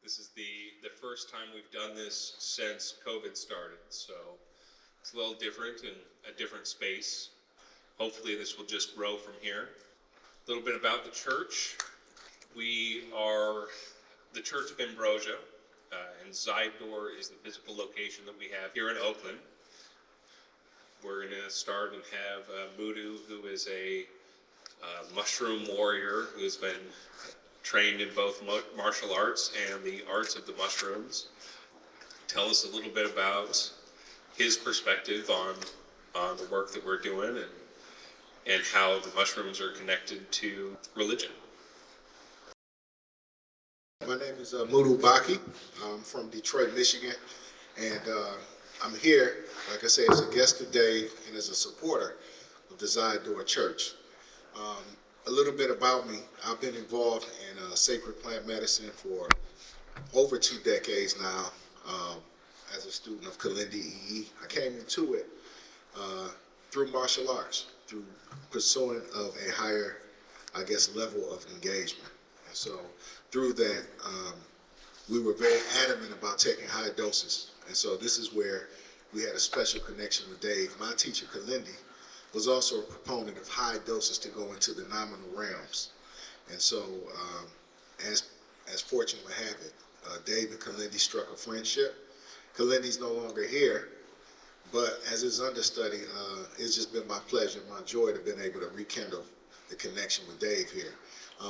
This is the first time we've done this since COVID started, so it's a little different and a different space. Hopefully this will just grow from here. A little bit about the church. We are the Church of Ambrosia, and Zide is the physical location that we have here in Oakland. We're going to start and have Moudou, who is a mushroom warrior who has been trained in both martial arts and the arts of the mushrooms, tell us a little bit about his perspective on the work that we're doing and how the mushrooms are connected to religion. My name is Moudou Baqui. I'm from Detroit, Michigan, and I'm here, like I say, as a guest today and as a supporter of the Zide Church. A little bit about me. I've been involved in sacred plant medicine for over 2 decades now as a student of Kilindi. I came into it through martial arts, through pursuing of a higher, level of engagement. And so through that, we were very adamant about taking high doses. And so this is where we had a special connection with Dave. My teacher, Kilindi, was also a proponent of high doses to go into the nominal realms. And so, as fortune would have it, Dave and Kilindi struck a friendship. Kilindi's no longer here, but as his understudy, it's just been my pleasure, my joy to have been able to rekindle the connection with Dave here,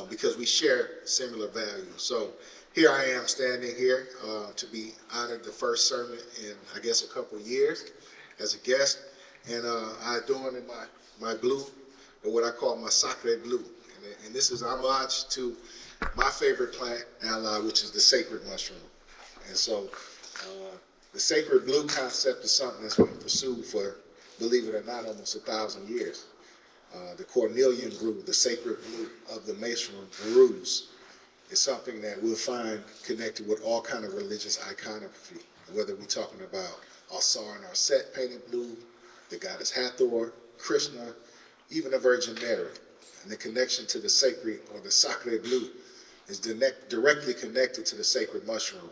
because we share similar values. So here I am standing here to be honored the first sermon in, a couple of years as a guest. And I adorn in my blue, or what I call my sacre blue. And this is homage to my favorite plant ally, which is the sacred mushroom. And so the sacred blue concept is something that's been pursued for, believe it or not, almost 1,000 years. The cornelian blue, the sacred blue of the mushroom, ruse, is something that we'll find connected with all kind of religious iconography, whether we're talking about Asar and Arset painted blue, the goddess Hathor, Krishna, even the Virgin Mary. And the connection to the sacred, or the sacre blue, is directly connected to the sacred mushroom.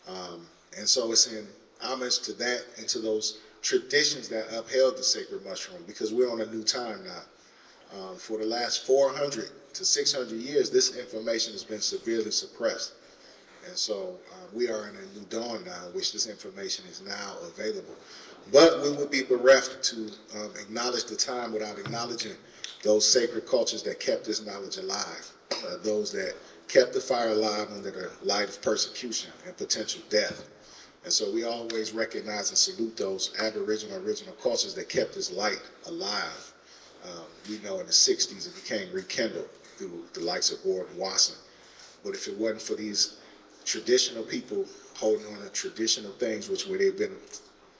And so it's in homage to that and to those traditions that upheld the sacred mushroom, because we're on a new time now. For the last 400 to 600 years, this information has been severely suppressed. And so we are in a new dawn now in which this information is now available. But we would be bereft to acknowledge the time without acknowledging those sacred cultures that kept this knowledge alive, those that kept the fire alive under the light of persecution and potential death. And so we always recognize and salute those Aboriginal original cultures that kept this light alive. We know in the 60s it became rekindled through the likes of Gordon Wasson. But if it wasn't for these traditional people holding on to traditional things which would have been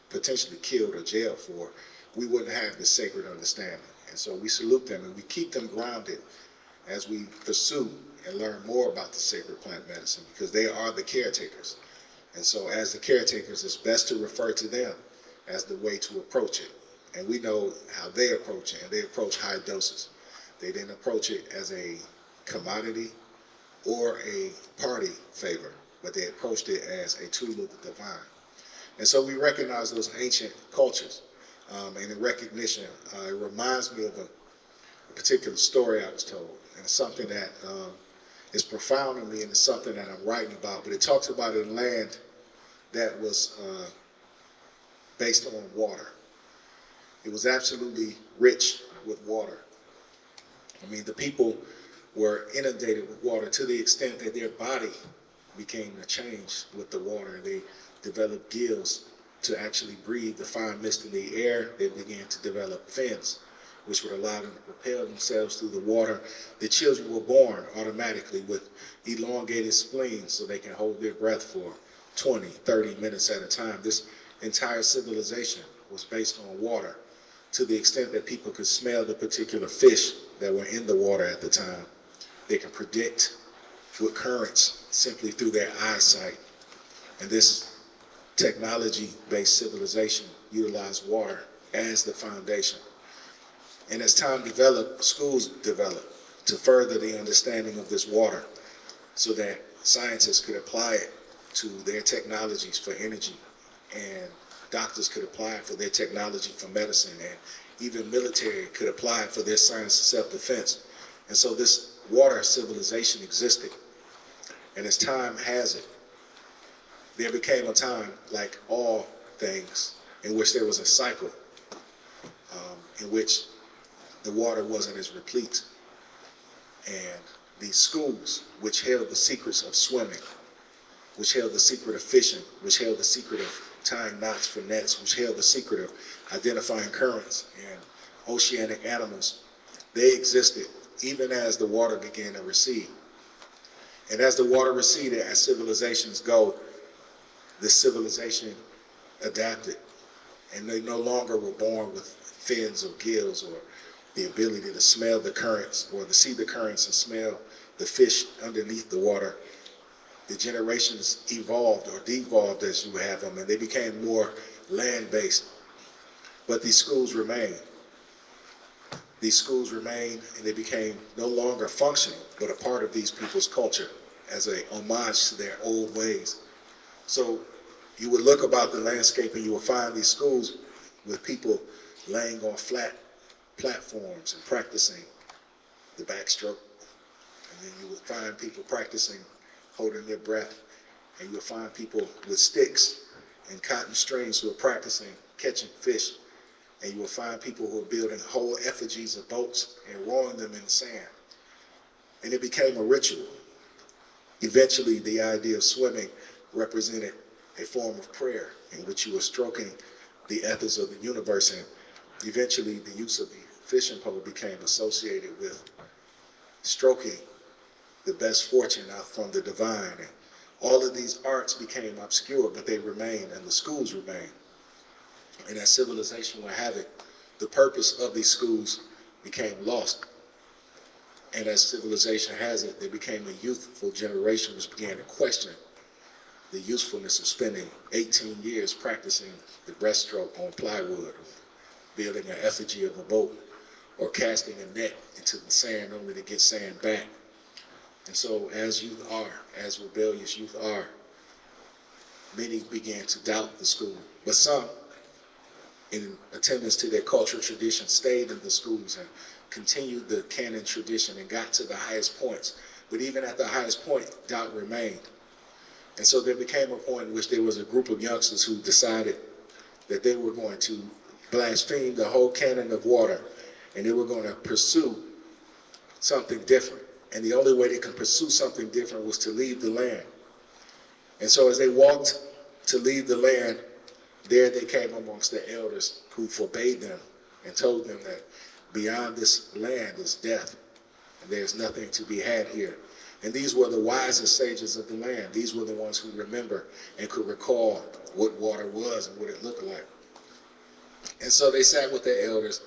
potentially killed or jailed for, we wouldn't have the sacred understanding. And so we salute them and we keep them grounded as we pursue and learn more about the sacred plant medicine, because they are the caretakers. And so as the caretakers, it's best to refer to them as the way to approach it. And we know how they approach it, and they approach high doses. They didn't approach it as a commodity or a party favor, but they approached it as a tool of the divine. And so we recognize those ancient cultures, and in recognition, it reminds me of a particular story I was told, and it's something that is profound to me, and it's something that I'm writing about. But it talks about a land that was based on water. It was absolutely rich with water. I mean, the people were inundated with water to the extent that their body became changed with the water. They developed gills to actually breathe the fine mist in the air. They began to develop fins, which would allow them to propel themselves through the water. The children were born automatically with elongated spleens so they can hold their breath for 20, 30 minutes at a time. This entire civilization was based on water, to the extent that people could smell the particular fish that were in the water at the time. They could predict with currents simply through their eyesight. And this technology-based civilization utilized water as the foundation. And as time developed, schools developed to further the understanding of this water, so that scientists could apply it to their technologies for energy, and doctors could apply it for their technology for medicine, and even military could apply it for their science of self-defense. And so this water civilization existed. And as time has it, there became a time, like all things, in which there was a cycle in which the water wasn't as replete. And these schools, which held the secrets of swimming, which held the secret of fishing, which held the secret of tying knots for nets, which held the secret of identifying currents and oceanic animals, they existed even as the water began to recede. And as the water receded, as civilizations go, this civilization adapted. And they no longer were born with fins or gills or the ability to smell the currents or to see the currents and smell the fish underneath the water. The generations evolved or devolved as you have them, and they became more land-based. But these schools remained. These schools remained, and they became no longer functional, but a part of these people's culture as a homage to their old ways. So you would look about the landscape and you will find these schools with people laying on flat platforms and practicing the backstroke. And then you will find people practicing holding their breath. And you'll find people with sticks and cotton strings who are practicing catching fish. And you will find people who are building whole effigies of boats and rowing them in the sand. And it became a ritual. Eventually, the idea of swimming represented a form of prayer in which you were stroking the ethers of the universe. And eventually, the use of the fishing pole became associated with stroking the best fortune out from the divine. And all of these arts became obscure, but they remained, and the schools remained. And as civilization would have it, the purpose of these schools became lost. And as civilization has it, there became a youthful generation which began to question the usefulness of spending 18 years practicing the breaststroke on plywood, or building an effigy of a boat, or casting a net into the sand only to get sand back. And so as youth are, as rebellious youth are, many began to doubt the school. But some, in attendance to their cultural tradition, stayed in the schools and continued the canon tradition and got to the highest points. But even at the highest point, doubt remained. And so there became a point in which there was a group of youngsters who decided that they were going to blaspheme the whole canon of water, and they were going to pursue something different. And the only way they could pursue something different was to leave the land. And so as they walked to leave the land, there they came amongst the elders who forbade them and told them that beyond this land is death, and there's nothing to be had here. And these were the wisest sages of the land. These were the ones who remember and could recall what water was and what it looked like. And so they sat with their elders,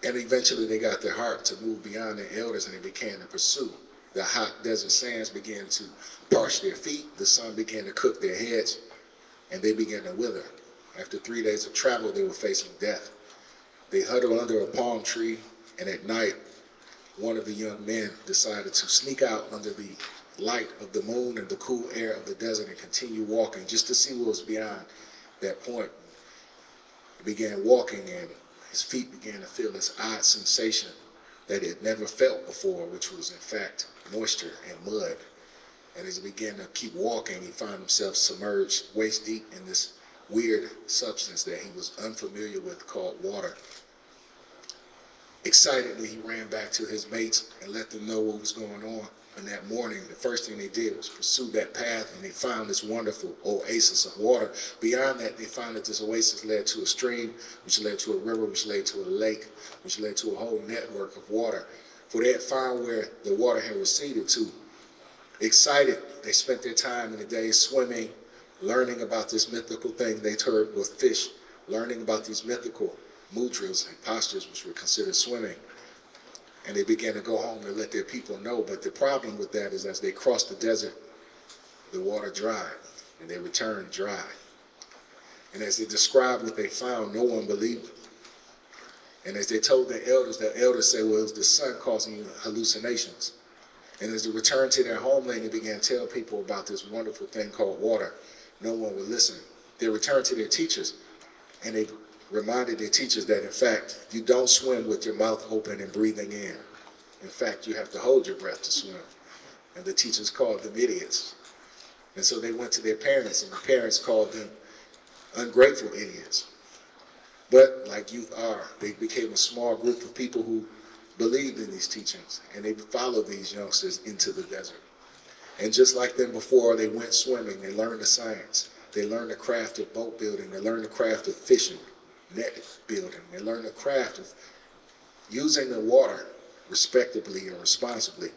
and eventually they got their heart to move beyond their elders, and they began to pursue. The hot desert sands began to parch their feet. The sun began to cook their heads, and they began to wither. After 3 days of travel, they were facing death. They huddled under a palm tree, and at night, one of the young men decided to sneak out under the light of the moon and the cool air of the desert and continue walking just to see what was beyond that point. He began walking, and his feet began to feel this odd sensation that he had never felt before, which was in fact moisture and mud. And as he began to keep walking, he found himself submerged waist deep in this weird substance that he was unfamiliar with called water. Excitedly, he ran back to his mates and let them know what was going on. And that morning, the first thing they did was pursue that path, and they found this wonderful oasis of water. Beyond that, they found that this oasis led to a stream, which led to a river, which led to a lake, which led to a whole network of water. For they had found where the water had receded to. Excited, they spent their time in the day swimming, learning about this mythical thing they heard with fish, learning about these mythical mudras and postures which were considered swimming. And they began to go home and let their people know. But the problem with that is as they crossed the desert, the water dried, and they returned dry. And as they described what they found, no one believed them. And as they told the elders said, well, it was the sun causing you hallucinations. And as they returned to their homeland, they began to tell people about this wonderful thing called water. No one would listen. They returned to their teachers, and they reminded their teachers that, in fact, you don't swim with your mouth open and breathing in. In fact, you have to hold your breath to swim. And the teachers called them idiots. And so they went to their parents, and the parents called them ungrateful idiots. But like youth are, they became a small group of people who believed in these teachings, and they followed these youngsters into the desert. And just like them before, they went swimming. They learned the science. They learned the craft of boat building. They learned the craft of fishing, net building. They learned the craft of using the water respectably and responsibly.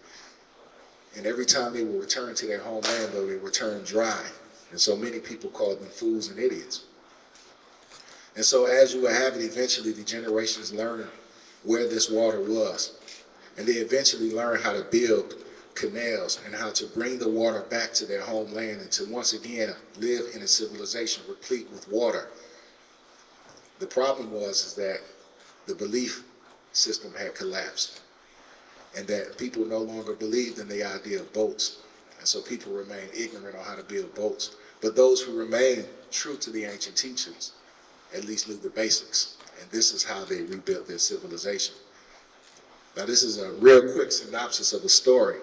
And every time they would return to their homeland, though, they returned dry. And so many people called them fools and idiots. And so as you would have it, eventually the generations learned where this water was. And they eventually learned how to build canals and how to bring the water back to their homeland and to once again live in a civilization replete with water. The problem is that the belief system had collapsed and that people no longer believed in the idea of boats. And so people remained ignorant on how to build boats. But those who remained true to the ancient teachings at least knew the basics. And this is how they rebuilt their civilization. Now, this is a real quick synopsis of a story,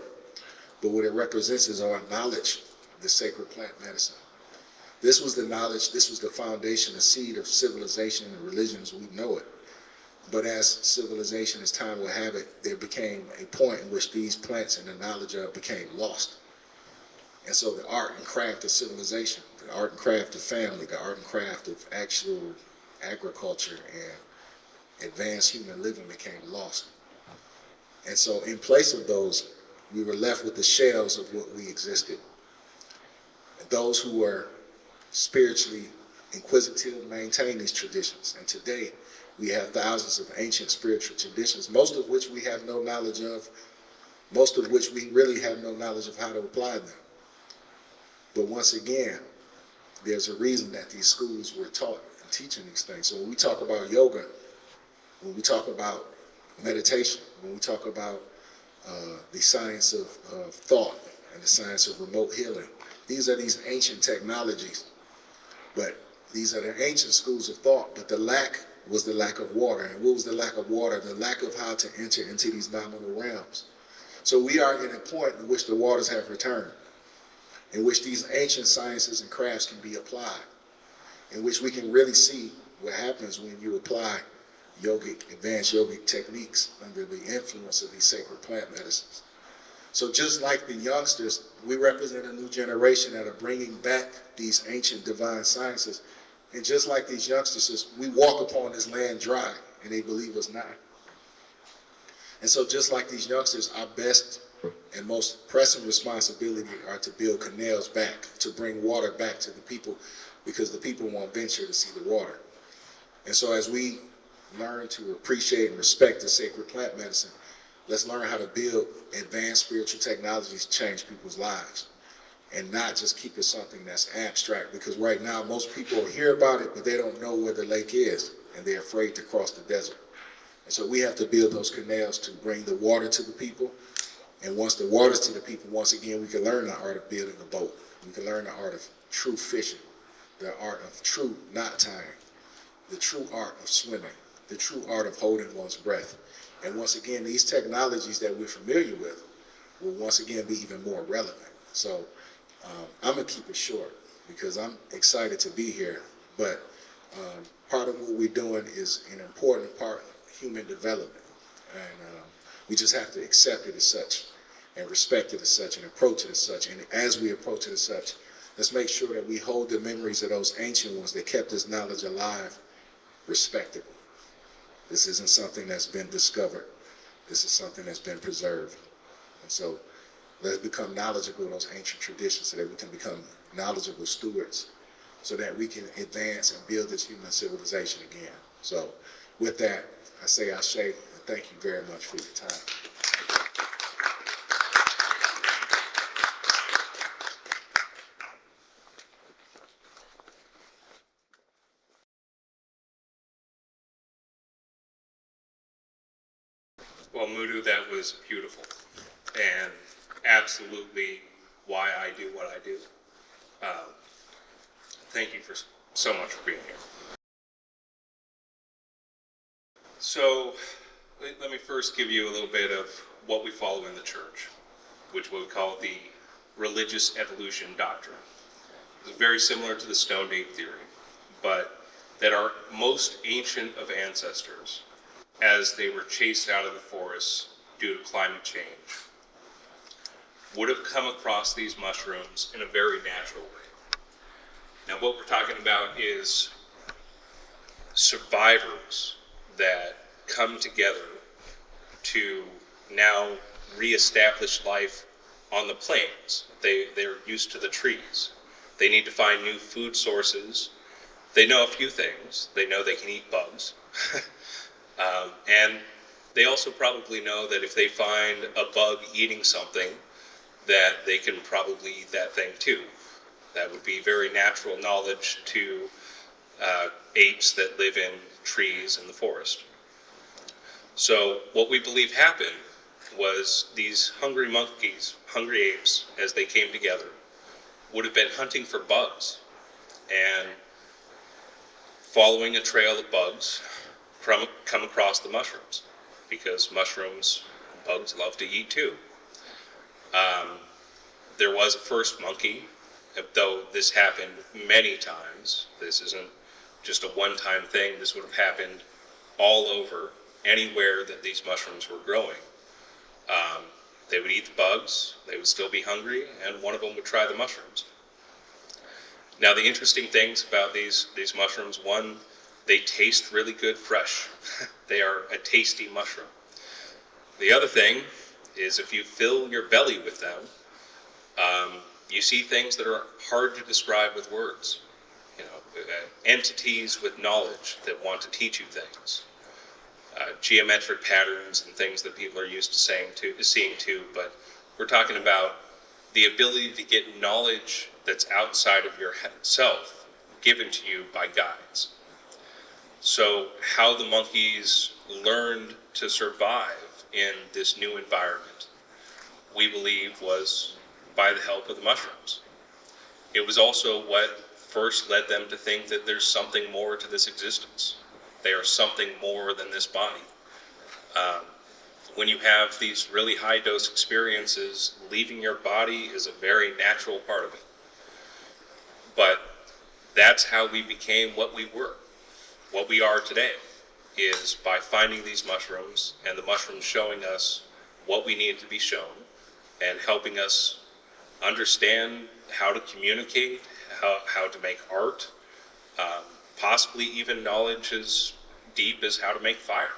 but what it represents is our knowledge of the sacred plant medicine. This was the knowledge, this was the foundation, the seed of civilization and religion as we know it. But as civilization, as time would have it, there became a point in which these plants and the knowledge of became lost. And so the art and craft of civilization, the art and craft of family, the art and craft of actual agriculture and advanced human living became lost. And so in place of those, we were left with the shells of what we existed. And those who were spiritually inquisitive maintained these traditions. And today, we have thousands of ancient spiritual traditions, most of which we have no knowledge of, most of which we really have no knowledge of how to apply them. But once again, there's a reason that these schools were taught and teaching these things. So when we talk about yoga, when we talk about meditation, when we talk about the science of thought and the science of remote healing, these are these ancient technologies. But these are the ancient schools of thought, but the lack was the lack of water. And what was the lack of water? The lack of how to enter into these nominal realms. So we are in a point in which the waters have returned, in which these ancient sciences and crafts can be applied, in which we can really see what happens when you apply advanced yogic techniques under the influence of these sacred plant medicines. So just like the youngsters, we represent a new generation that are bringing back these ancient divine sciences. And just like these youngsters, we walk upon this land dry, and they believe us not. And so just like these youngsters, our best and most pressing responsibility are to build canals back, to bring water back to the people, because the people won't venture to see the water. And so as we learn to appreciate and respect the sacred plant medicine, let's learn how to build advanced spiritual technologies to change people's lives and not just keep it something that's abstract, because right now most people hear about it, but they don't know where the lake is, and they're afraid to cross the desert. And so we have to build those canals to bring the water to the people. And once the water's to the people, once again, we can learn the art of building a boat. We can learn the art of true fishing, the art of true knot tying, the true art of swimming, the true art of holding one's breath. And once again, these technologies that we're familiar with will once again be even more relevant. So I'm going to keep it short because I'm excited to be here. But part of what we're doing is an important part of human development. And we just have to accept it as such and respect it as such and approach it as such. And as we approach it as such, let's make sure that we hold the memories of those ancient ones that kept this knowledge alive respectable. This isn't something that's been discovered. This is something that's been preserved. And so let's become knowledgeable of those ancient traditions so that we can become knowledgeable stewards so that we can advance and build this human civilization again. So with that, I say ashe, and thank you very much for your time. Well, Moudou, that was beautiful. And absolutely why I do what I do. Thank you so much for being here. So let me first give you a little bit of what we follow in the church, which we call the religious evolution doctrine. It's very similar to the stone ape theory, but that our most ancient of ancestors, as they were chased out of the forests due to climate change, would have come across these mushrooms in a very natural way. Now, what we're talking about is survivors that come together to now reestablish life on the plains. They're used to the trees. They need to find new food sources. They know a few things. They know they can eat bugs. And they also probably know that if they find a bug eating something, that they can probably eat that thing too. That would be very natural knowledge to apes that live in trees in the forest. So what we believe happened was these hungry monkeys, hungry apes, as they came together, would have been hunting for bugs and following a trail of bugs, come across the mushrooms, because mushrooms, bugs love to eat too. There was a first monkey, though this happened many times. This isn't just a one-time thing. This would have happened all over, anywhere that these mushrooms were growing. They would eat the bugs, they would still be hungry, and one of them would try the mushrooms. Now, the interesting things about these mushrooms, one, they taste really good fresh. They are a tasty mushroom. The other thing is, if you fill your belly with them, you see things that are hard to describe with words. Entities with knowledge that want to teach you things. Geometric patterns and things that people are used to seeing too, but we're talking about the ability to get knowledge that's outside of yourself given to you by guides. So how the monkeys learned to survive in this new environment, we believe, was by the help of the mushrooms. It was also what first led them to think that there's something more to this existence. They are something more than this body. When you have these really high dose experiences, leaving your body is a very natural part of it. But that's how we became what we were. What we are today is by finding these mushrooms, and the mushrooms showing us what we need to be shown, and helping us understand how to communicate, how to make art, possibly even knowledge as deep as how to make fire.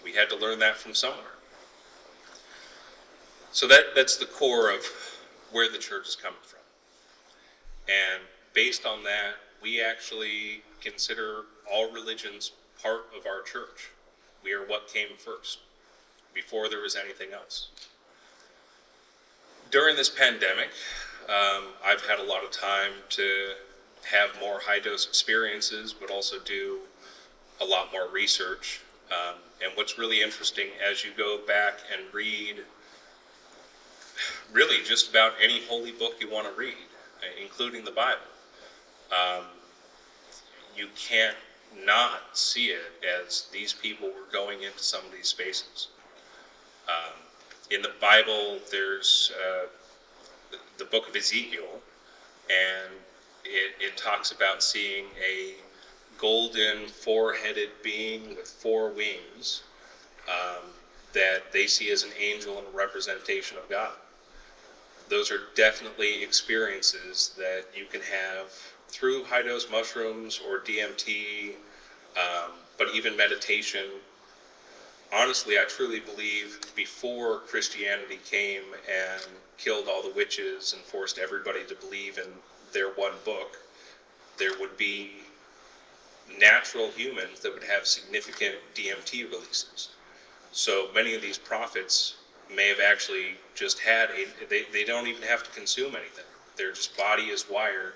We had to learn that from somewhere. So that's the core of where the church is coming from. And based on that, we actually consider all religions part of our church. We are what came first, before there was anything else. During this pandemic, I've had a lot of time to have more high-dose experiences, but also do a lot more research. And what's really interesting, as you go back and read really just about any holy book you want to read, including the Bible, you can't not see it as these people were going into some of these spaces. In the Bible, there's the book of Ezekiel, and it talks about seeing a golden four-headed being with four wings that they see as an angel and a representation of God. Those are definitely experiences that you can have through high-dose mushrooms or DMT, but even meditation. Honestly, I truly believe before Christianity came and killed all the witches and forced everybody to believe in their one book, there would be natural humans that would have significant DMT releases. So many of these prophets may have actually just had they don't even have to consume anything. Their just body is wired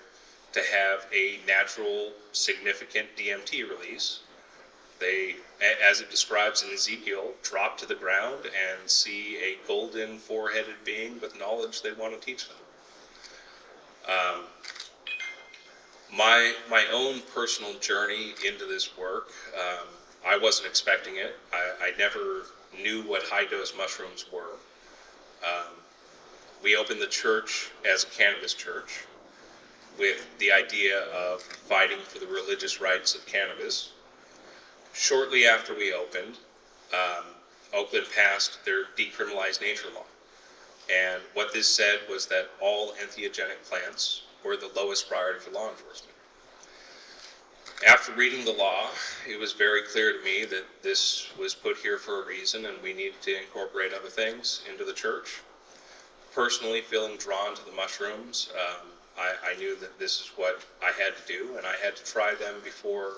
to have a natural, significant DMT release. They as it describes in Ezekiel, drop to the ground and see a golden four-headed being with knowledge they want to teach them. My own personal journey into this work, I wasn't expecting it. I never knew what high-dose mushrooms were. We opened the church as a cannabis church with the idea of fighting for the religious rights of cannabis. Shortly after we opened, Oakland passed their decriminalized nature law. And what this said was that all entheogenic plants were the lowest priority for law enforcement. After reading the law, it was very clear to me that this was put here for a reason and we needed to incorporate other things into the church. Personally, feeling drawn to the mushrooms, I knew that this is what I had to do, and I had to try them before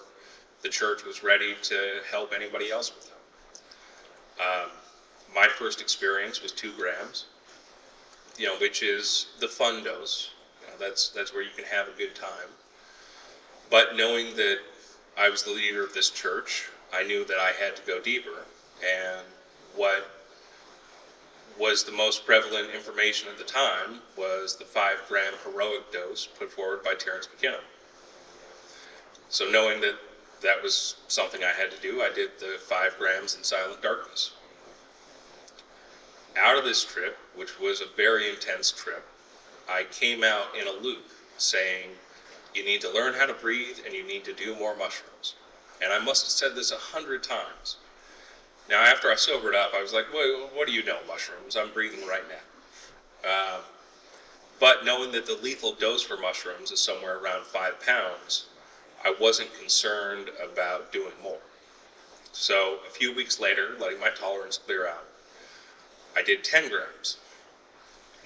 the church was ready to help anybody else with them. My first experience was 2 grams, which is the fun dose. That's where you can have a good time. But knowing that I was the leader of this church, I knew that I had to go deeper. And what was the most prevalent information at the time was the 5-gram heroic dose put forward by Terrence McKenna. So knowing that that was something I had to do, I did the 5 grams in silent darkness. Out of this trip, which was a very intense trip, I came out in a loop saying, you need to learn how to breathe and you need to do more mushrooms. And I must have said this 100 times. Now, after I sobered up, I was like, well, what do you know, mushrooms? I'm breathing right now. But knowing that the lethal dose for mushrooms is somewhere around 5 pounds, I wasn't concerned about doing more. So a few weeks later, letting my tolerance clear out, I did 10 grams.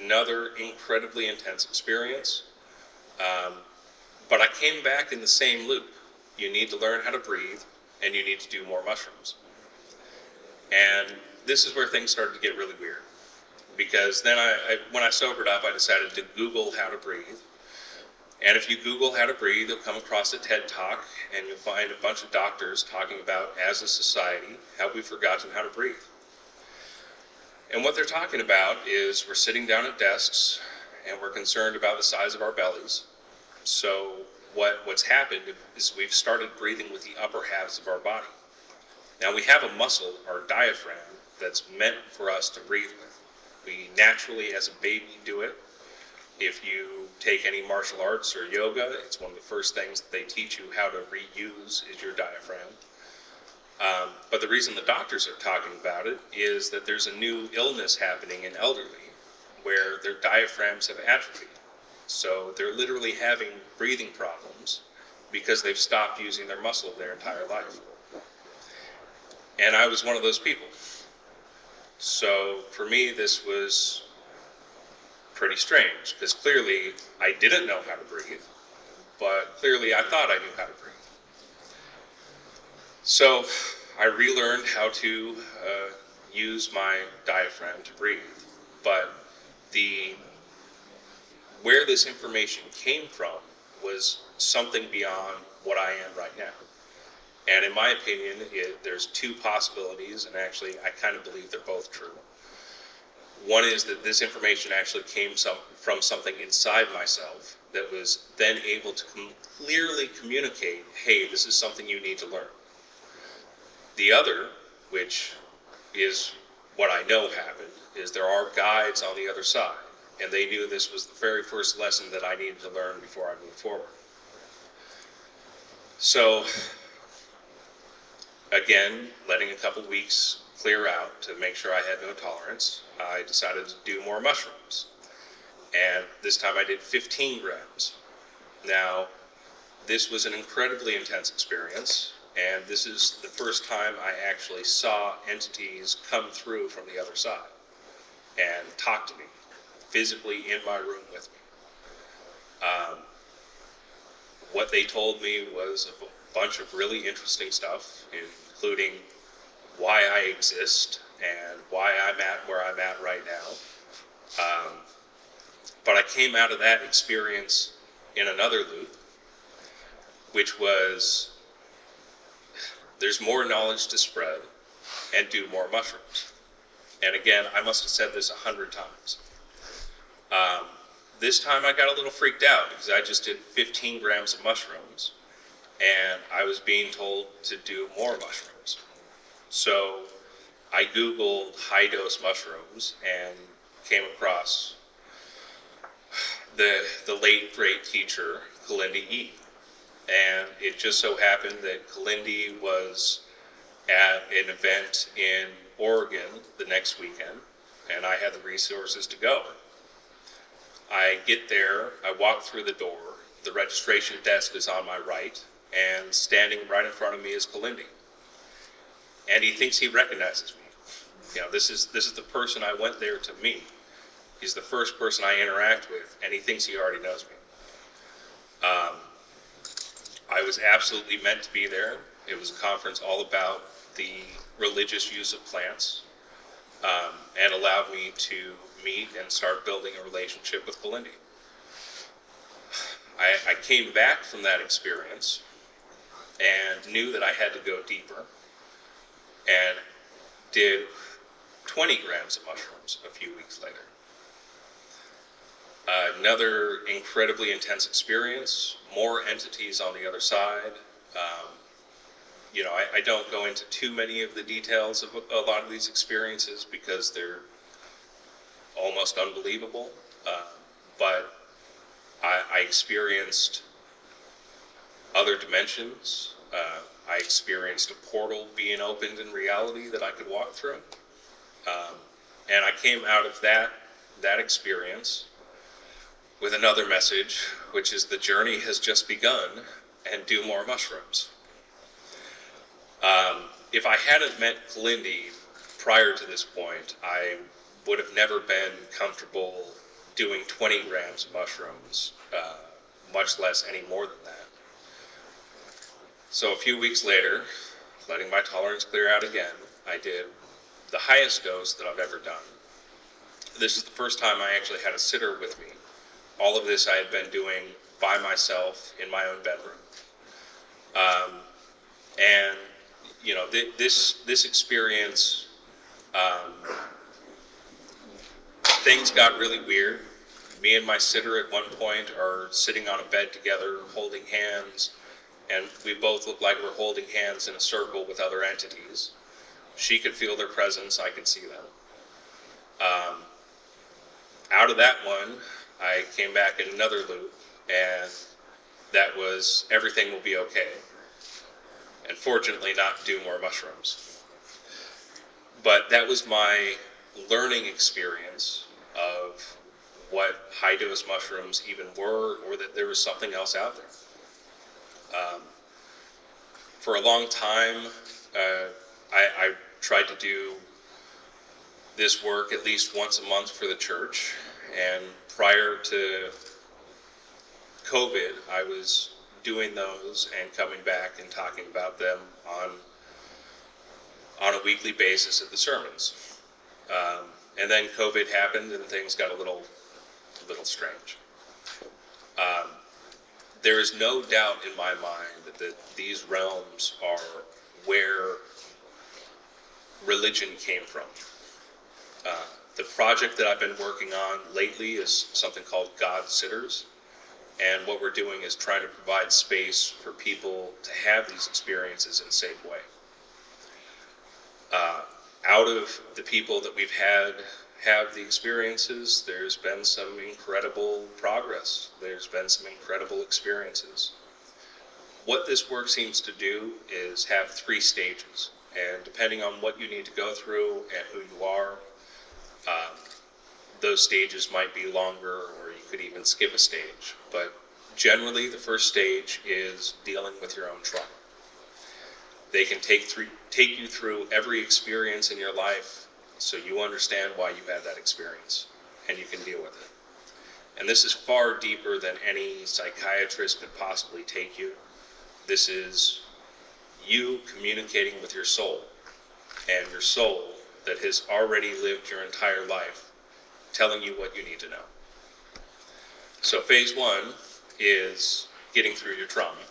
Another incredibly intense experience. But I came back in the same loop. You need to learn how to breathe, and you need to do more mushrooms. And this is where things started to get really weird. Because then when I sobered up, I decided to Google how to breathe. And if you Google how to breathe, you'll come across a TED Talk, and you'll find a bunch of doctors talking about, as a society, how we've forgotten how to breathe. And what they're talking about is we're sitting down at desks, and we're concerned about the size of our bellies. So what's happened is we've started breathing with the upper halves of our body. Now we have a muscle, our diaphragm, that's meant for us to breathe with. We naturally, as a baby, do it. If you take any martial arts or yoga, it's one of the first things that they teach you how to reuse is your diaphragm. But the reason the doctors are talking about it is that there's a new illness happening in elderly where their diaphragms have atrophied. So they're literally having breathing problems because they've stopped using their muscle their entire life. And I was one of those people. So for me, this was pretty strange because clearly I didn't know how to breathe, but clearly I thought I knew how to breathe. So I relearned how to use my diaphragm to breathe, but where this information came from was something beyond what I am right now. And in my opinion, there's 2 possibilities, and actually I kind of believe they're both true. One is that this information actually came from something inside myself that was then able to clearly communicate, hey, this is something you need to learn. The other, which is what I know happened, is there are guides on the other side. And they knew this was the very first lesson that I needed to learn before I moved forward. So, again, letting a couple weeks clear out to make sure I had no tolerance, I decided to do more mushrooms. And this time I did 15 grams. Now, this was an incredibly intense experience, and this is the first time I actually saw entities come through from the other side and talk to me, physically in my room with me. What they told me was a bunch of really interesting stuff, including why I exist and why I'm at where I'm at right now. But I came out of that experience in another loop, which was there's more knowledge to spread and do more mushrooms. And again, I must have said this 100 times. This time I got a little freaked out because I just did 15 grams of mushrooms and I was being told to do more mushrooms. So I Googled high dose mushrooms and came across the late great teacher, Kilindi E. And it just so happened that Kilindi was at an event in Oregon the next weekend, and I had the resources to go. I get there, I walk through the door, the registration desk is on my right, and standing right in front of me is Kilindi. And he thinks he recognizes me. You know, this is the person I went there to meet. He's the first person I interact with, and he thinks he already knows me. I was absolutely meant to be there. It was a conference all about the religious use of plants, and allowed me to meet and start building a relationship with Kilindi. I came back from that experience and knew that I had to go deeper, and did 20 grams of mushrooms a few weeks later. Another incredibly intense experience, more entities on the other side. You know, I don't go into too many of the details of a lot of these experiences because they're almost unbelievable. But I experienced other dimensions. I experienced a portal being opened in reality that I could walk through. And I came out of that experience with another message, which is the journey has just begun, and do more mushrooms. If I hadn't met Kilindi prior to this point, I would have never been comfortable doing 20 grams of mushrooms, much less any more than that. So a few weeks later, letting my tolerance clear out again, I did the highest dose that I've ever done. This is the first time I actually had a sitter with me. All of this I had been doing by myself in my own bedroom. And, you know, this experience, things got really weird. Me and my sitter at one point are sitting on a bed together, holding hands, and we both look like we're holding hands in a circle with other entities. She could feel their presence, I could see them. Out of that one, I came back in another loop, and that was everything will be okay. And fortunately not do more mushrooms. But that was my learning experience of what high dose mushrooms even were, or that there was something else out there. For a long time, I tried to do this work at least once a month for the church, and prior to COVID, I was doing those and coming back and talking about them on a weekly basis at the sermons. And then COVID happened and things got a little strange. There is no doubt in my mind that these realms are where religion came from. The project that I've been working on lately is something called God Sitters. And what we're doing is trying to provide space for people to have these experiences in a safe way. Out of the people that we've had have the experiences, there's been some incredible progress. There's been some incredible experiences. What this work seems to do is have 3 stages. And depending on what you need to go through and who you are, those stages might be longer, or you could even skip a stage. But generally, the first stage is dealing with your own trauma. They can take you through every experience in your life so you understand why you had that experience, and you can deal with it. And this is far deeper than any psychiatrist could possibly take you. This is you communicating with your soul, and your soul that has already lived your entire life telling you what you need to know. So phase 1 is getting through your trauma.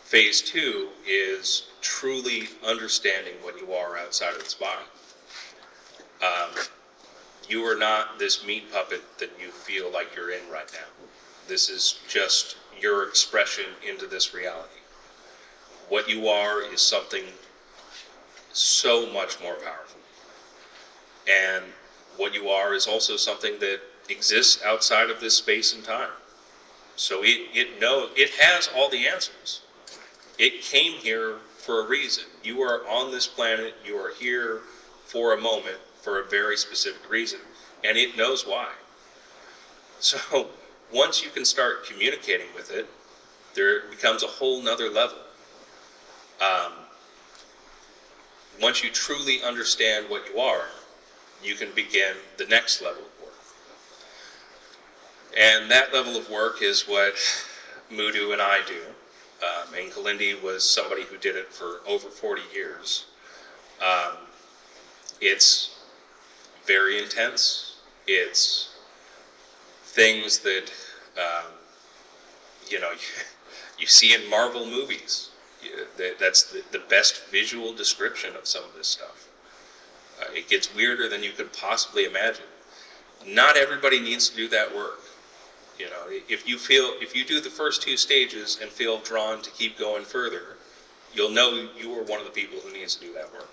Phase 2 is truly understanding what you are outside of this body. You are not this meat puppet that you feel like you're in right now. This is just your expression into this reality. What you are is something so much more powerful. And what you are is also something that exists outside of this space and time. So it has all the answers. It came here for a reason. You are on this planet, you are here for a moment, for a very specific reason, and it knows why. So once you can start communicating with it, there becomes a whole nother level. Once you truly understand what you are, you can begin the next level of work. And that level of work is what Moudou and I do. And Kilindi was somebody who did it for over 40 years. It's very intense. It's things that, you see in Marvel movies. That's the best visual description of some of this stuff. It gets weirder than you could possibly imagine. Not everybody needs to do that work. If you do the first two stages and feel drawn to keep going further, you'll know you are one of the people who needs to do that work.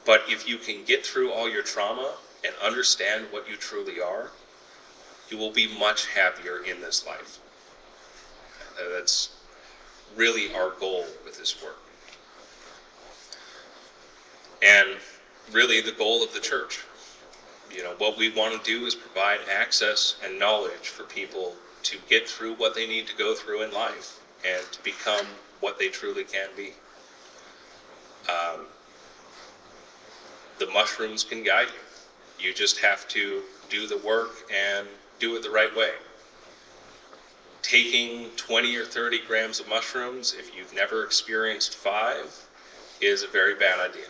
But if you can get through all your trauma and understand what you truly are, you will be much happier in this life. That's really our goal with this work. And really the goal of the church. What we want to do is provide access and knowledge for people to get through what they need to go through in life and to become what they truly can be. The mushrooms can guide you. You just have to do the work and do it the right way. Taking 20 or 30 grams of mushrooms, if you've never experienced 5, is a very bad idea.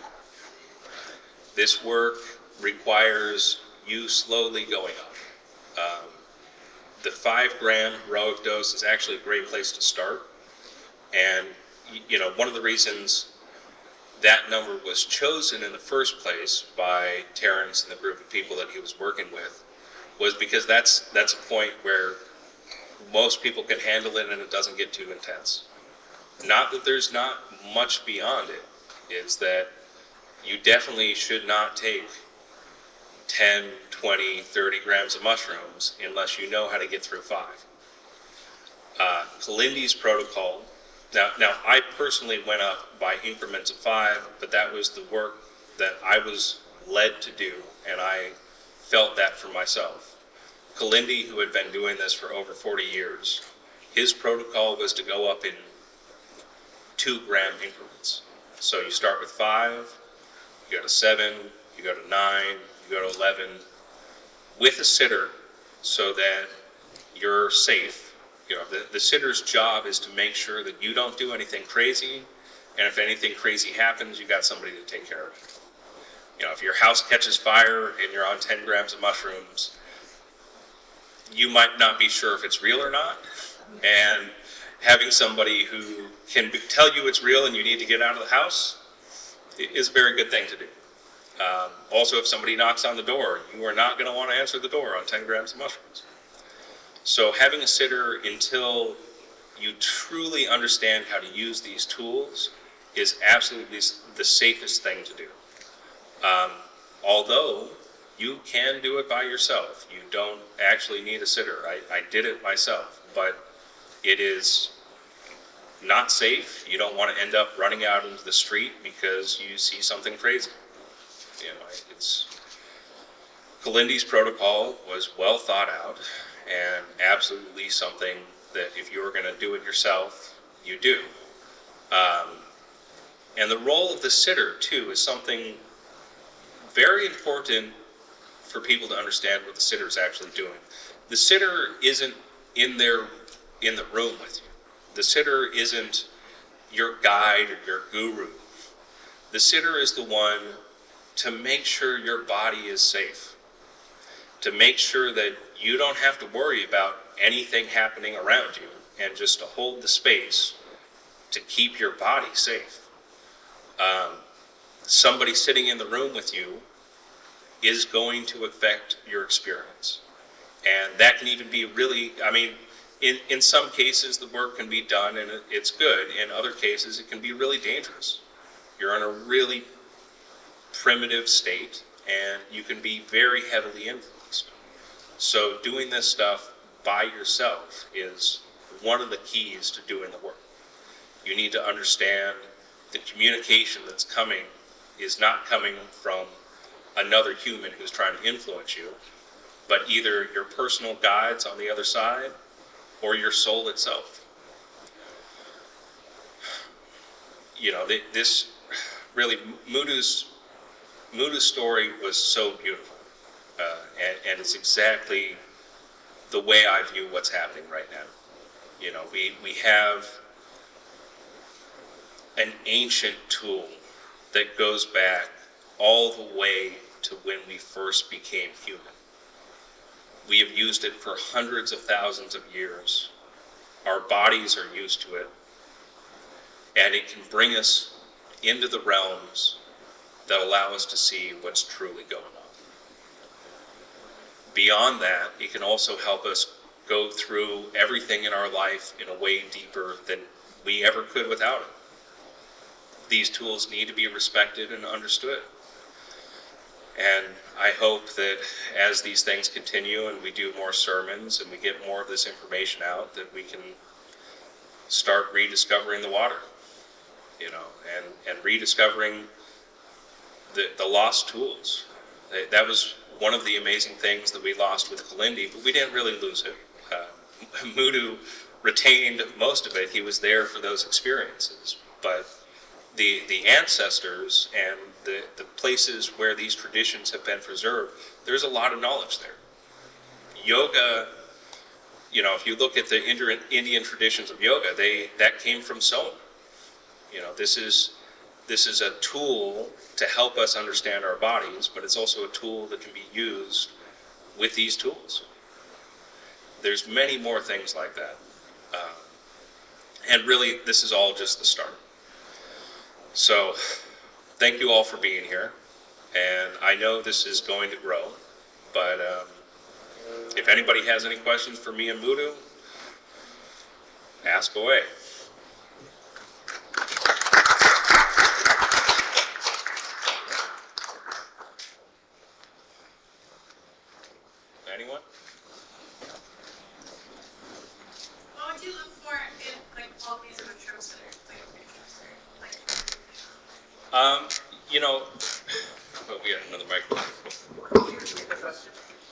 This work requires you slowly going up. The 5-gram heroic dose is actually a great place to start. And, one of the reasons that number was chosen in the first place by Terrence and the group of people that he was working with was because that's a point where most people can handle it and it doesn't get too intense. Not that there's not much beyond it. It's that you definitely should not take 10, 20, 30 grams of mushrooms unless you know how to get through 5. Kilindi's protocol, now I personally went up by increments of 5, but that was the work that I was led to do, and I felt that for myself. Kilindi, who had been doing this for over 40 years, his protocol was to go up in 2-gram increments. So you start with 5, you go to 7, you go to 9, you go to 11, with a sitter so that you're safe. The sitter's job is to make sure that you don't do anything crazy, and if anything crazy happens, you got somebody to take care of it. If your house catches fire and you're on 10 grams of mushrooms, you might not be sure if it's real or not, and having somebody who can tell you it's real and you need to get out of the house is a very good thing to do. Also, if somebody knocks on the door, you are not going to want to answer the door on 10 grams of mushrooms. So having a sitter until you truly understand how to use these tools is absolutely the safest thing to do. Although you can do it by yourself. You don't actually need a sitter. I did it myself, but it is not safe. You don't want to end up running out into the street because you see something crazy. Kilindi's protocol was well thought out and absolutely something that if you were going to do it yourself, you do. And the role of the sitter, too, is something very important for people to understand what the sitter is actually doing. The sitter isn't in the room with you. The sitter isn't your guide or your guru. The sitter is the one to make sure your body is safe, to make sure that you don't have to worry about anything happening around you, and just to hold the space to keep your body safe. Somebody sitting in the room with you is going to affect your experience. And that can even be really, I mean, in some cases the work can be done and it's good. In other cases it can be really dangerous. You're in a really primitive state and you can be very heavily influenced. So doing this stuff by yourself is one of the keys to doing the work. You need to understand the communication that's coming is not coming from another human who's trying to influence you, but either your personal guides on the other side or your soul itself. You know, this really, Moudou's story was so beautiful. And it's exactly the way I view what's happening right now. You know, we have an ancient tool that goes back all the way to when we first became human. We have used it for hundreds of thousands of years. Our bodies are used to it. And it can bring us into the realms that allow us to see what's truly going on. Beyond that, it can also help us go through everything in our life in a way deeper than we ever could without it. These tools need to be respected and understood. And I hope that as these things continue and we do more sermons and we get more of this information out, that we can start rediscovering the water, you know, and rediscovering the lost tools. That was one of the amazing things that we lost with Kilindi, but we didn't really lose it. Moudou retained most of it. He was there for those experiences. But the ancestors and the places where these traditions have been preserved, there's a lot of knowledge there. Yoga, you know, if you look at the Indian traditions of yoga, that came from sewing. You know, this is a tool to help us understand our bodies, but it's also a tool that can be used with these tools. There's many more things like that. And really, this is all just the start. So, thank you all for being here. And I know this is going to grow, but if anybody has any questions for me and Moudou, ask away. Anyone? What would you look for in like qualities of a trip sitter? You know, oh, we got another microphone.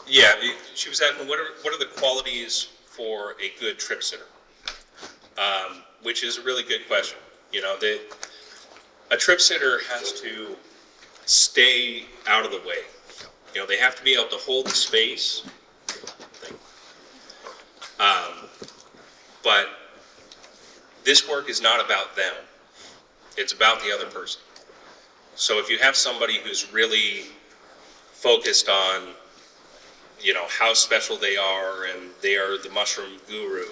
Yeah, she was asking what are the qualities for a good trip sitter, which is a really good question. You know, a trip sitter has to stay out of the way. You know, they have to be able to hold the space. But this work is not about them. It's about the other person. So if you have somebody who's really focused on, you know, how special they are and they are the mushroom guru,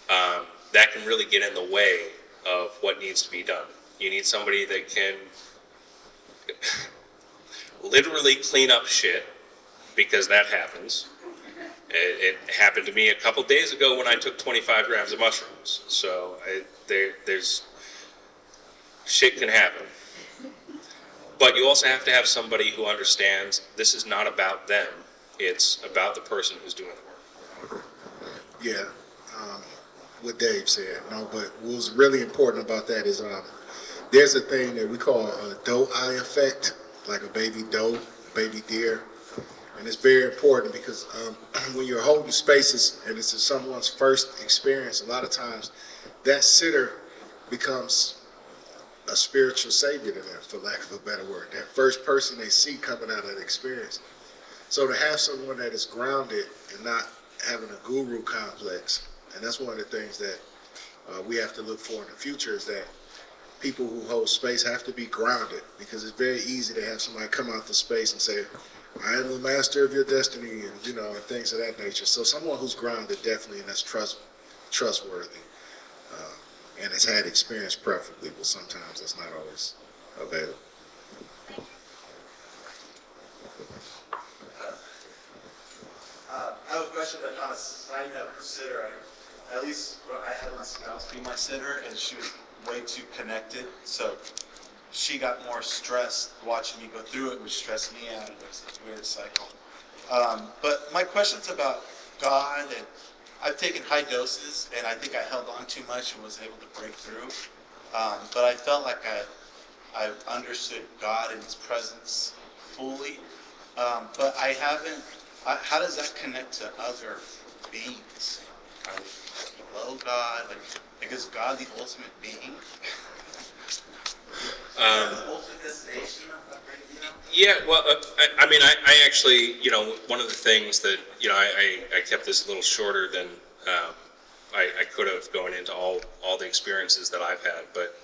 that can really get in the way of what needs to be done. You need somebody that can literally clean up shit, because that happens. It happened to me a couple days ago when I took 25 grams of mushrooms. So there's shit can happen. But you also have to have somebody who understands this is not about them. It's about the person who's doing the work. Yeah, what Dave said. No, but what was really important about that is there's a thing that we call a doe eye effect, like a baby doe, baby deer. And it's very important because when you're holding spaces and it's someone's first experience, a lot of times that sitter becomes a spiritual savior to them, for lack of a better word. That first person they see coming out of that experience. So to have someone that is grounded and not having a guru complex, and that's one of the things that we have to look for in the future, is that people who hold space have to be grounded, because it's very easy to have somebody come out the space and say, I am the master of your destiny, and you know, and things of that nature. So someone who's grounded, definitely, and that's trustworthy, and has had experience preferably, but sometimes that's not always available. I have a question, but on a side note, sitter. At least I had my spouse be my sitter, and she was way too connected. So she got more stressed watching me go through it, which stressed me out. It was a weird cycle. But my question's about God, and I've taken high doses, and I think I held on too much and was able to break through. But I felt like I've understood God and His presence fully, but I haven't. How does that connect to other beings? Are we below God? Like, is God the ultimate being? The ultimate destination of you know? Yeah, well, I mean, I actually, one of the things that, I kept this a little shorter than I could have going into all the experiences that I've had, but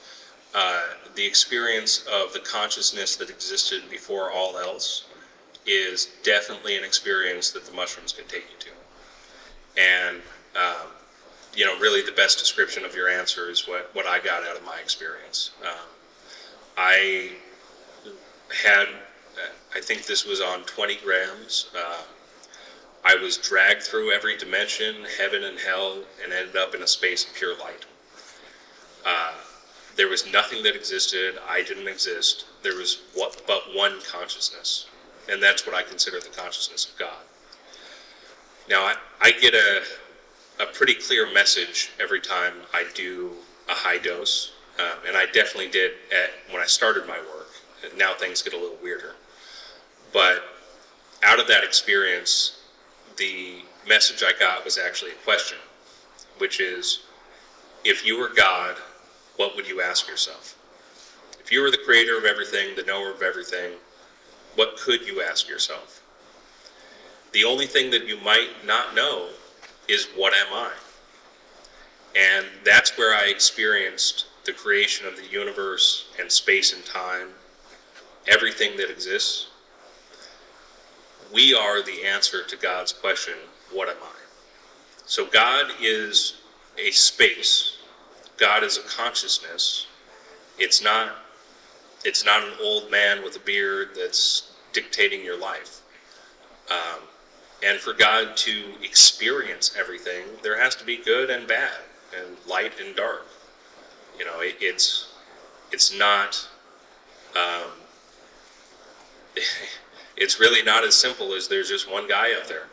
the experience of the consciousness that existed before all else is definitely an experience that the mushrooms can take you to. And, really the best description of your answer is what I got out of my experience. I had, I think this was on 20 grams. I was dragged through every dimension, heaven and hell, and ended up in a space of pure light. There was nothing that existed. I didn't exist. There was but one consciousness, and that's what I consider the consciousness of God. Now, I get a pretty clear message every time I do a high dose, and I definitely did when I started my work. Now things get a little weirder. But out of that experience, the message I got was actually a question, which is, if you were God, what would you ask yourself? If you were the creator of everything, the knower of everything, what could you ask yourself? The only thing that you might not know is, what am I? And that's where I experienced the creation of the universe and space and time, everything that exists. We are the answer to God's question, what am I? So God is a space. God is a consciousness. It's not an old man with a beard that's dictating your life. And for God to experience everything, there has to be good and bad, and light and dark. It's not. It's really not as simple as there's just one guy up there.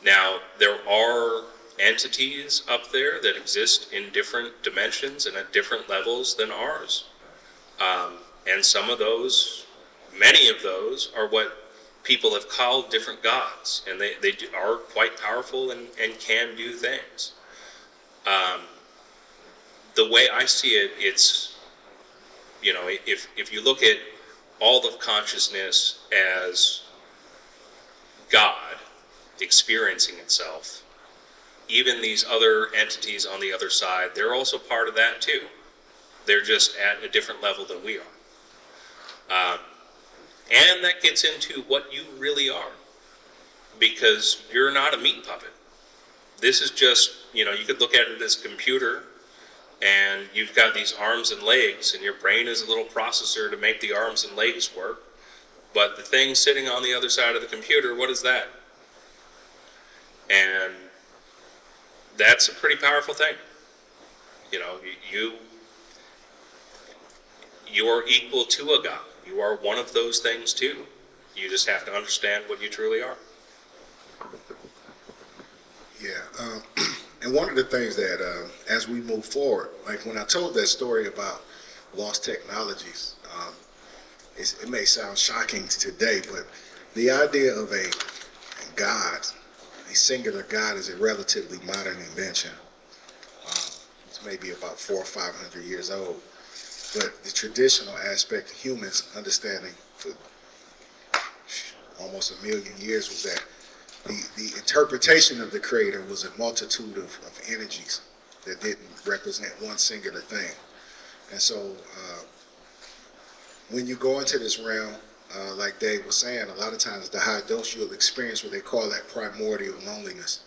Now, there are entities up there that exist in different dimensions and at different levels than ours. And some of those, many of those, are what people have called different gods, and they are quite powerful and can do things. The way I see it, it's, if you look at all of consciousness as God experiencing itself, even these other entities on the other side, they're also part of that too. They're just at a different level than we are. And that gets into what you really are, because you're not a meat puppet. This is just, you could look at it as a computer, and you've got these arms and legs, and your brain is a little processor to make the arms and legs work. But the thing sitting on the other side of the computer, what is that? And that's a pretty powerful thing. You are equal to a God. You are one of those things too. You just have to understand what you truly are. Yeah, and one of the things that, as we move forward, like when I told that story about lost technologies, it may sound shocking today, but the idea of a God, a singular God, is a relatively modern invention. It's maybe about 400 or 500 years old. But the traditional aspect of humans understanding for almost 1 million years was that the interpretation of the Creator was a multitude of energies that didn't represent one singular thing. And so when you go into this realm, like Dave was saying, a lot of times the high dose, you'll experience what they call that primordial loneliness,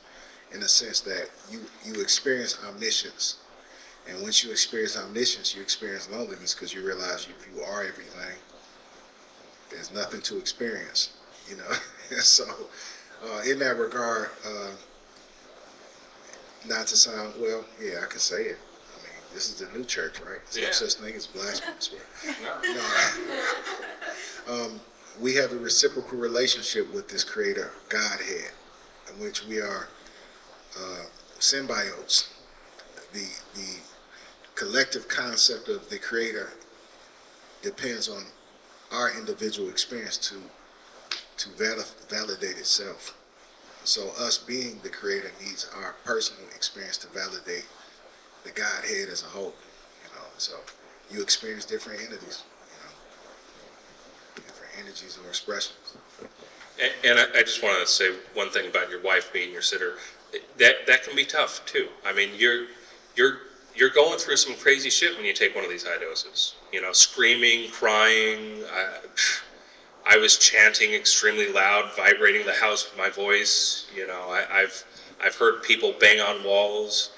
in the sense that you experience omniscience. And once you experience omniscience, you experience loneliness because you realize if you are everything, there's nothing to experience, you know. And so, in that regard, not to sound, well, yeah, I can say it. I mean, this is the new church, right? There's no such thing as blasphemous. No. We have a reciprocal relationship with this Creator Godhead, in which we are symbiotes. The collective concept of the Creator depends on our individual experience to validate itself. So us being the Creator needs our personal experience to validate the Godhead as a whole. You know, so you experience different entities, you know, different energies or expressions. And I just want to say one thing about your wife being your sitter. That can be tough too. I mean, you're going through some crazy shit when you take one of these high doses. You know, screaming, crying. I was chanting extremely loud, vibrating the house with my voice. You know, I've heard people bang on walls.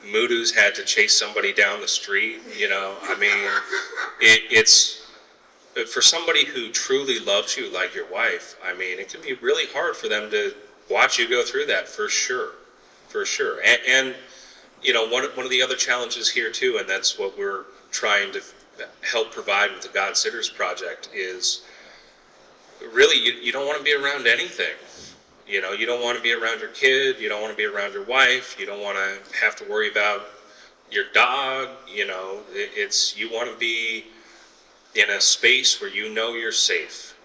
Moudou's had to chase somebody down the street. You know, I mean, it's for somebody who truly loves you like your wife. I mean, it can be really hard for them to watch you go through that, for sure. And you know, one of the other challenges here too, and that's what we're trying to help provide with the God Sitters Project, is really you don't want to be around anything. You know, you don't want to be around your kid, you don't want to be around your wife, you don't want to have to worry about your dog. You know, you want to be in a space where you know you're safe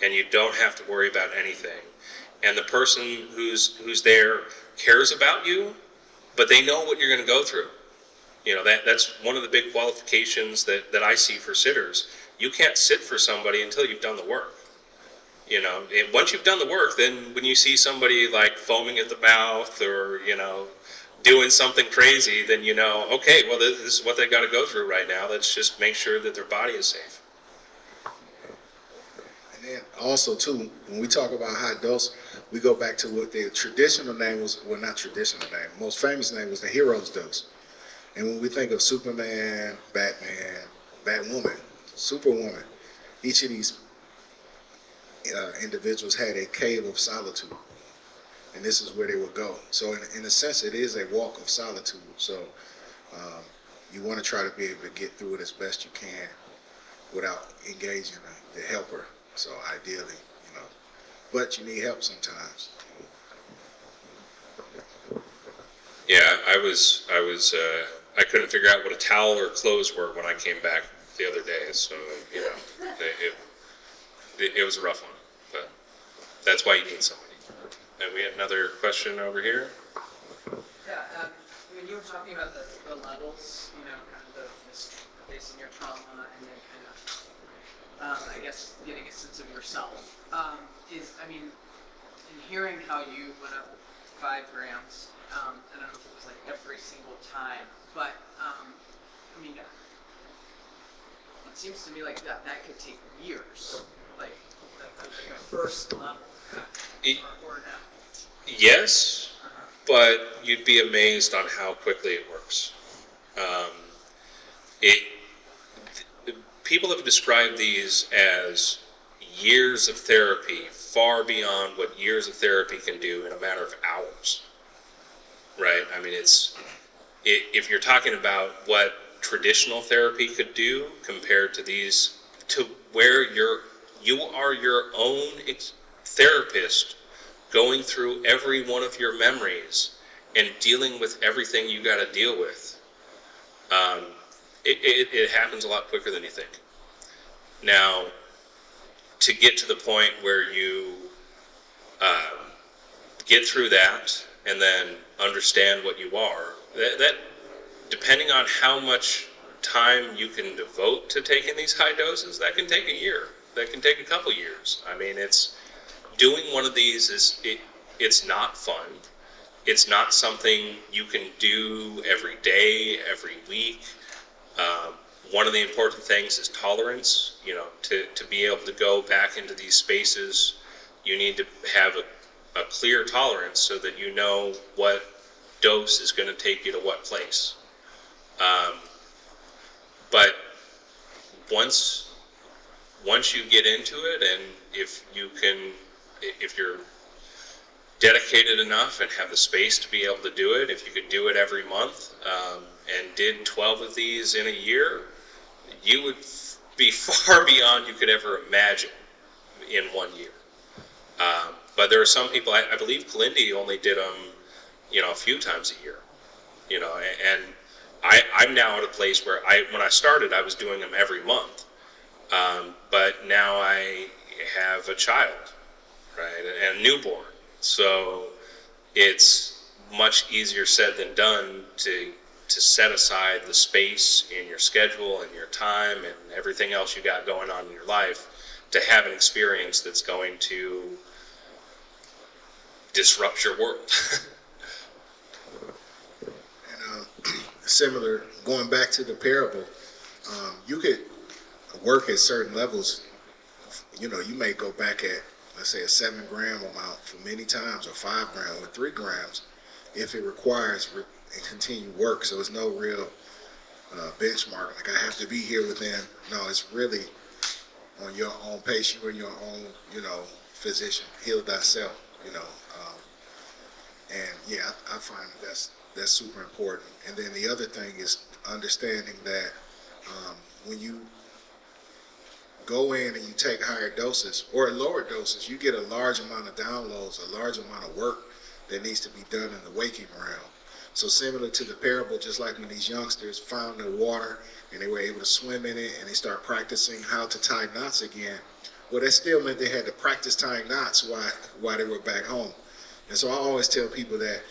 and you don't have to worry about anything. And the person who's there cares about you, but they know what you're going to go through. You know, that's one of the big qualifications that I see for sitters. You can't sit for somebody until you've done the work. You know, and once you've done the work, then when you see somebody like foaming at the mouth or, you know, doing something crazy, then you know, okay, well, this is what they got to go through right now. Let's just make sure that their body is safe. And then also too, when we talk about high dose, we go back to what the traditional name was. Well, not traditional name. Most famous name was the hero's dose. And when we think of Superman, Batman, Batwoman, Superwoman, each of these individuals had a cave of solitude, and this is where they would go. So in a sense, it is a walk of solitude. So you want to try to be able to get through it as best you can without engaging the helper. So ideally, you know, but you need help sometimes. Yeah, I couldn't figure out what a towel or clothes were when I came back the other day. So, you know, it was a rough one, but that's why you need somebody. And we had another question over here. Yeah, when you were talking about the levels, you know, kind of facing your trauma and then kind of, I guess, getting a sense of yourself, in hearing how you went up 5 grams, I don't know if it was like every single time, but, it seems to me like that could take years, like a first level, or no. Yes, but you'd be amazed on how quickly it works. People have described these as years of therapy, far beyond what years of therapy can do in a matter of hours. Right? I mean, if you're talking about what traditional therapy could do compared to these, to where you are your own therapist, going through every one of your memories and dealing with everything you got to deal with, it happens a lot quicker than you think. Now, to get to the point where you get through that and then understand what you are, that depending on how much time you can devote to taking these high doses, that can take a year. That can take a couple years. I mean, doing one of these it's not fun. It's not something you can do every day, every week. One of the important things is tolerance. You know, to be able to go back into these spaces, you need to have a clear tolerance so that you know what dose is going to take you to what place. But once you get into it, and if you're dedicated enough and have the space to be able to do it, if you could do it every month, and did 12 of these in a year, you would be far beyond you could ever imagine in 1 year. But there are some people, I believe Kilindi only did them, a few times a year, and I'm now at a place where when I started, I was doing them every month. But now I have a child, right, and a newborn. So it's much easier said than done to set aside the space in your schedule and your time and everything else you got going on in your life to have an experience that's going to disrupt your world. Similar, going back to the parable, you could work at certain levels. You may go back at, let's say, a 7-gram amount for many times, or 5 grams, or 3 grams, if it requires continued work. So it's no real benchmark. Like, I have to be here within. No, it's really on your own pace. You are your own, physician. Heal thyself. And yeah, I find that's super important. And then the other thing is understanding that when you go in and you take higher doses or lower doses, you get a large amount of downloads, a large amount of work that needs to be done in the waking realm. So similar to the parable, just like when these youngsters found the water and they were able to swim in it and they start practicing how to tie knots again, well, that still meant they had to practice tying knots while they were back home. And so I always tell people that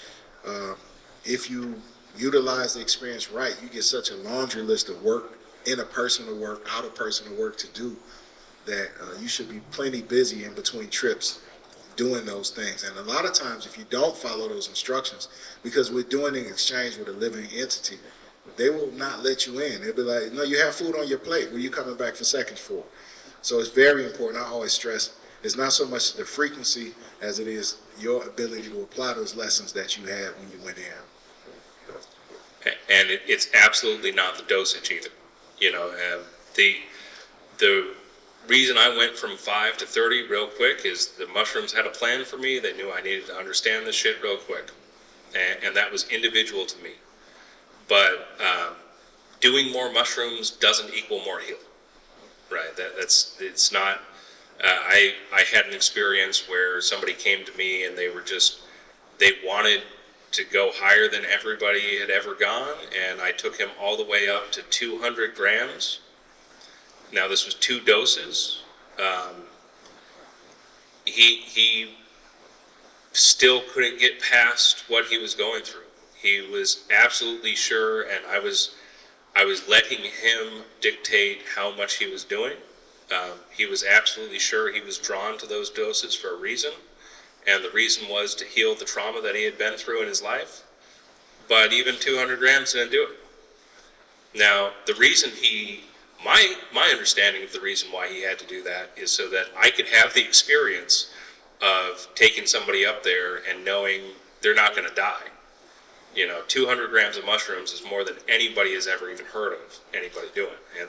if you utilize the experience right, you get such a laundry list of work, interpersonal work, out of personal work to do, that you should be plenty busy in between trips doing those things. And a lot of times, if you don't follow those instructions, because we're doing an exchange with a living entity, they will not let you in. They'll be like, no, you have food on your plate. What are you coming back for seconds for? So it's very important. I always stress, it's not so much the frequency as it is your ability to apply those lessons that you had when you went in. And it's absolutely not the dosage either. The reason I went from 5 to 30 real quick is the mushrooms had a plan for me. They knew I needed to understand this shit real quick. And that was individual to me. But doing more mushrooms doesn't equal more healing, right? It's not. I had an experience where somebody came to me and they wanted to go higher than everybody had ever gone, and I took him all the way up to 200 grams. Now this was 2 doses. He still couldn't get past what he was going through. He was absolutely sure, and I was letting him dictate how much he was doing. He was absolutely sure he was drawn to those doses for a reason, and the reason was to heal the trauma that he had been through in his life. But even 200 grams didn't do it. Now, the reason my understanding of the reason why he had to do that is so that I could have the experience of taking somebody up there and knowing they're not going to die. 200 grams of mushrooms is more than anybody has ever even heard of anybody doing. And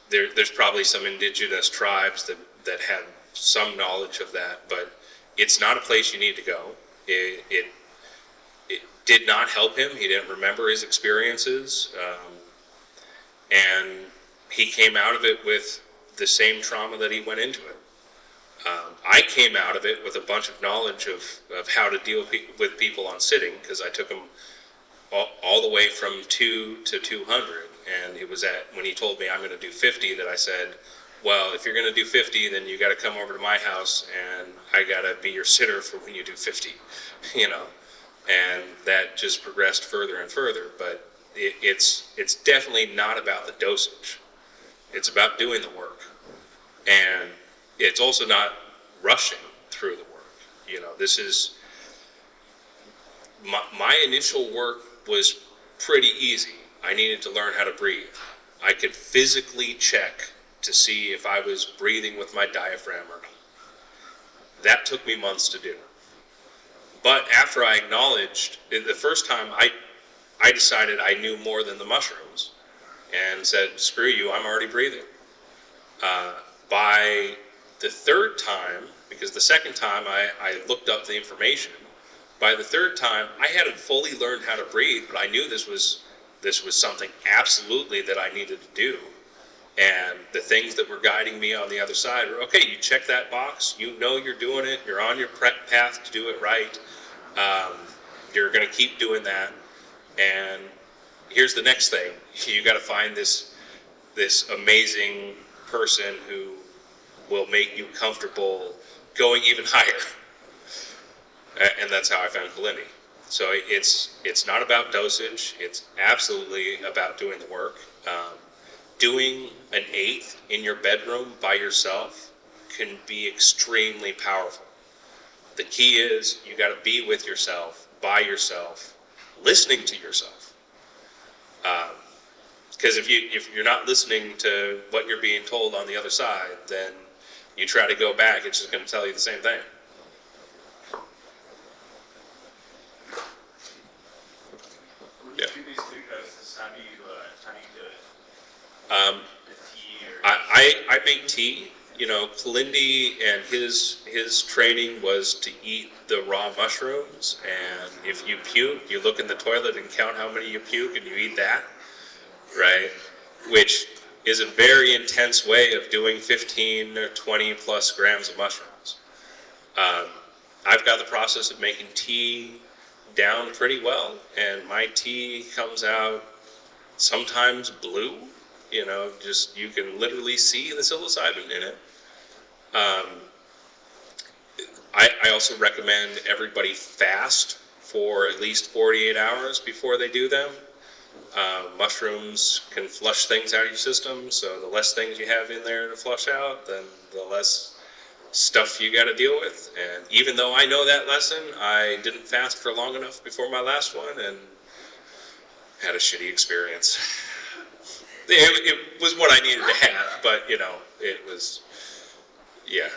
there's probably some indigenous tribes that had some knowledge of that, but it's not a place you need to go. It did not help him. He didn't remember his experiences, and he came out of it with the same trauma that he went into it. I came out of it with a bunch of knowledge of how to deal with people on sitting, because I took him all the way from 2 to 200, and it was when he told me I'm going to do 50 that I said, well, if you're going to do 50, then you got to come over to my house, and I got to be your sitter for when you do 50, and that just progressed further and further. But it's definitely not about the dosage. It's about doing the work, and it's also not rushing through the work. This is my initial work was pretty easy. I needed to learn how to breathe. I could physically check to see if I was breathing with my diaphragm or not. That took me months to do. But after I acknowledged, the first time I I decided I knew more than the mushrooms and said, screw you, I'm already breathing. By the third time, because the second time I looked up the information, by the third time I hadn't fully learned how to breathe, but I knew this was something absolutely that I needed to do. And the things that were guiding me on the other side were, okay, you check that box, you know you're doing it, you're on your path to do it right, you're going to keep doing that, and here's the next thing, you got to find this amazing person who will make you comfortable going even higher. And that's how I found Kilindi. So it's not about dosage, it's absolutely about doing the work. Doing an 8th in your bedroom by yourself can be extremely powerful. The key is you got to be with yourself, by yourself, listening to yourself. Because if you're not listening to what you're being told on the other side, then you try to go back, it's just going to tell you the same thing. When you do these glucoses, how do you do it? The tea or? I make tea. You know, Kilindi and his training was to eat the raw mushrooms, and if you puke, you look in the toilet and count how many you puke, and you eat that, right? Which is a very intense way of doing 15 or 20 plus grams of mushrooms. I've got the process of making tea down pretty well, and my tea comes out sometimes blue. You know, just you can literally see the psilocybin in it. I also recommend everybody fast for at least 48 hours before they do them. Mushrooms can flush things out of your system, so the less things you have in there to flush out, then the less stuff you got to deal with. And even though I know that lesson, I didn't fast for long enough before my last one and had a shitty experience. It was what I needed to have, but you know, it was, yeah,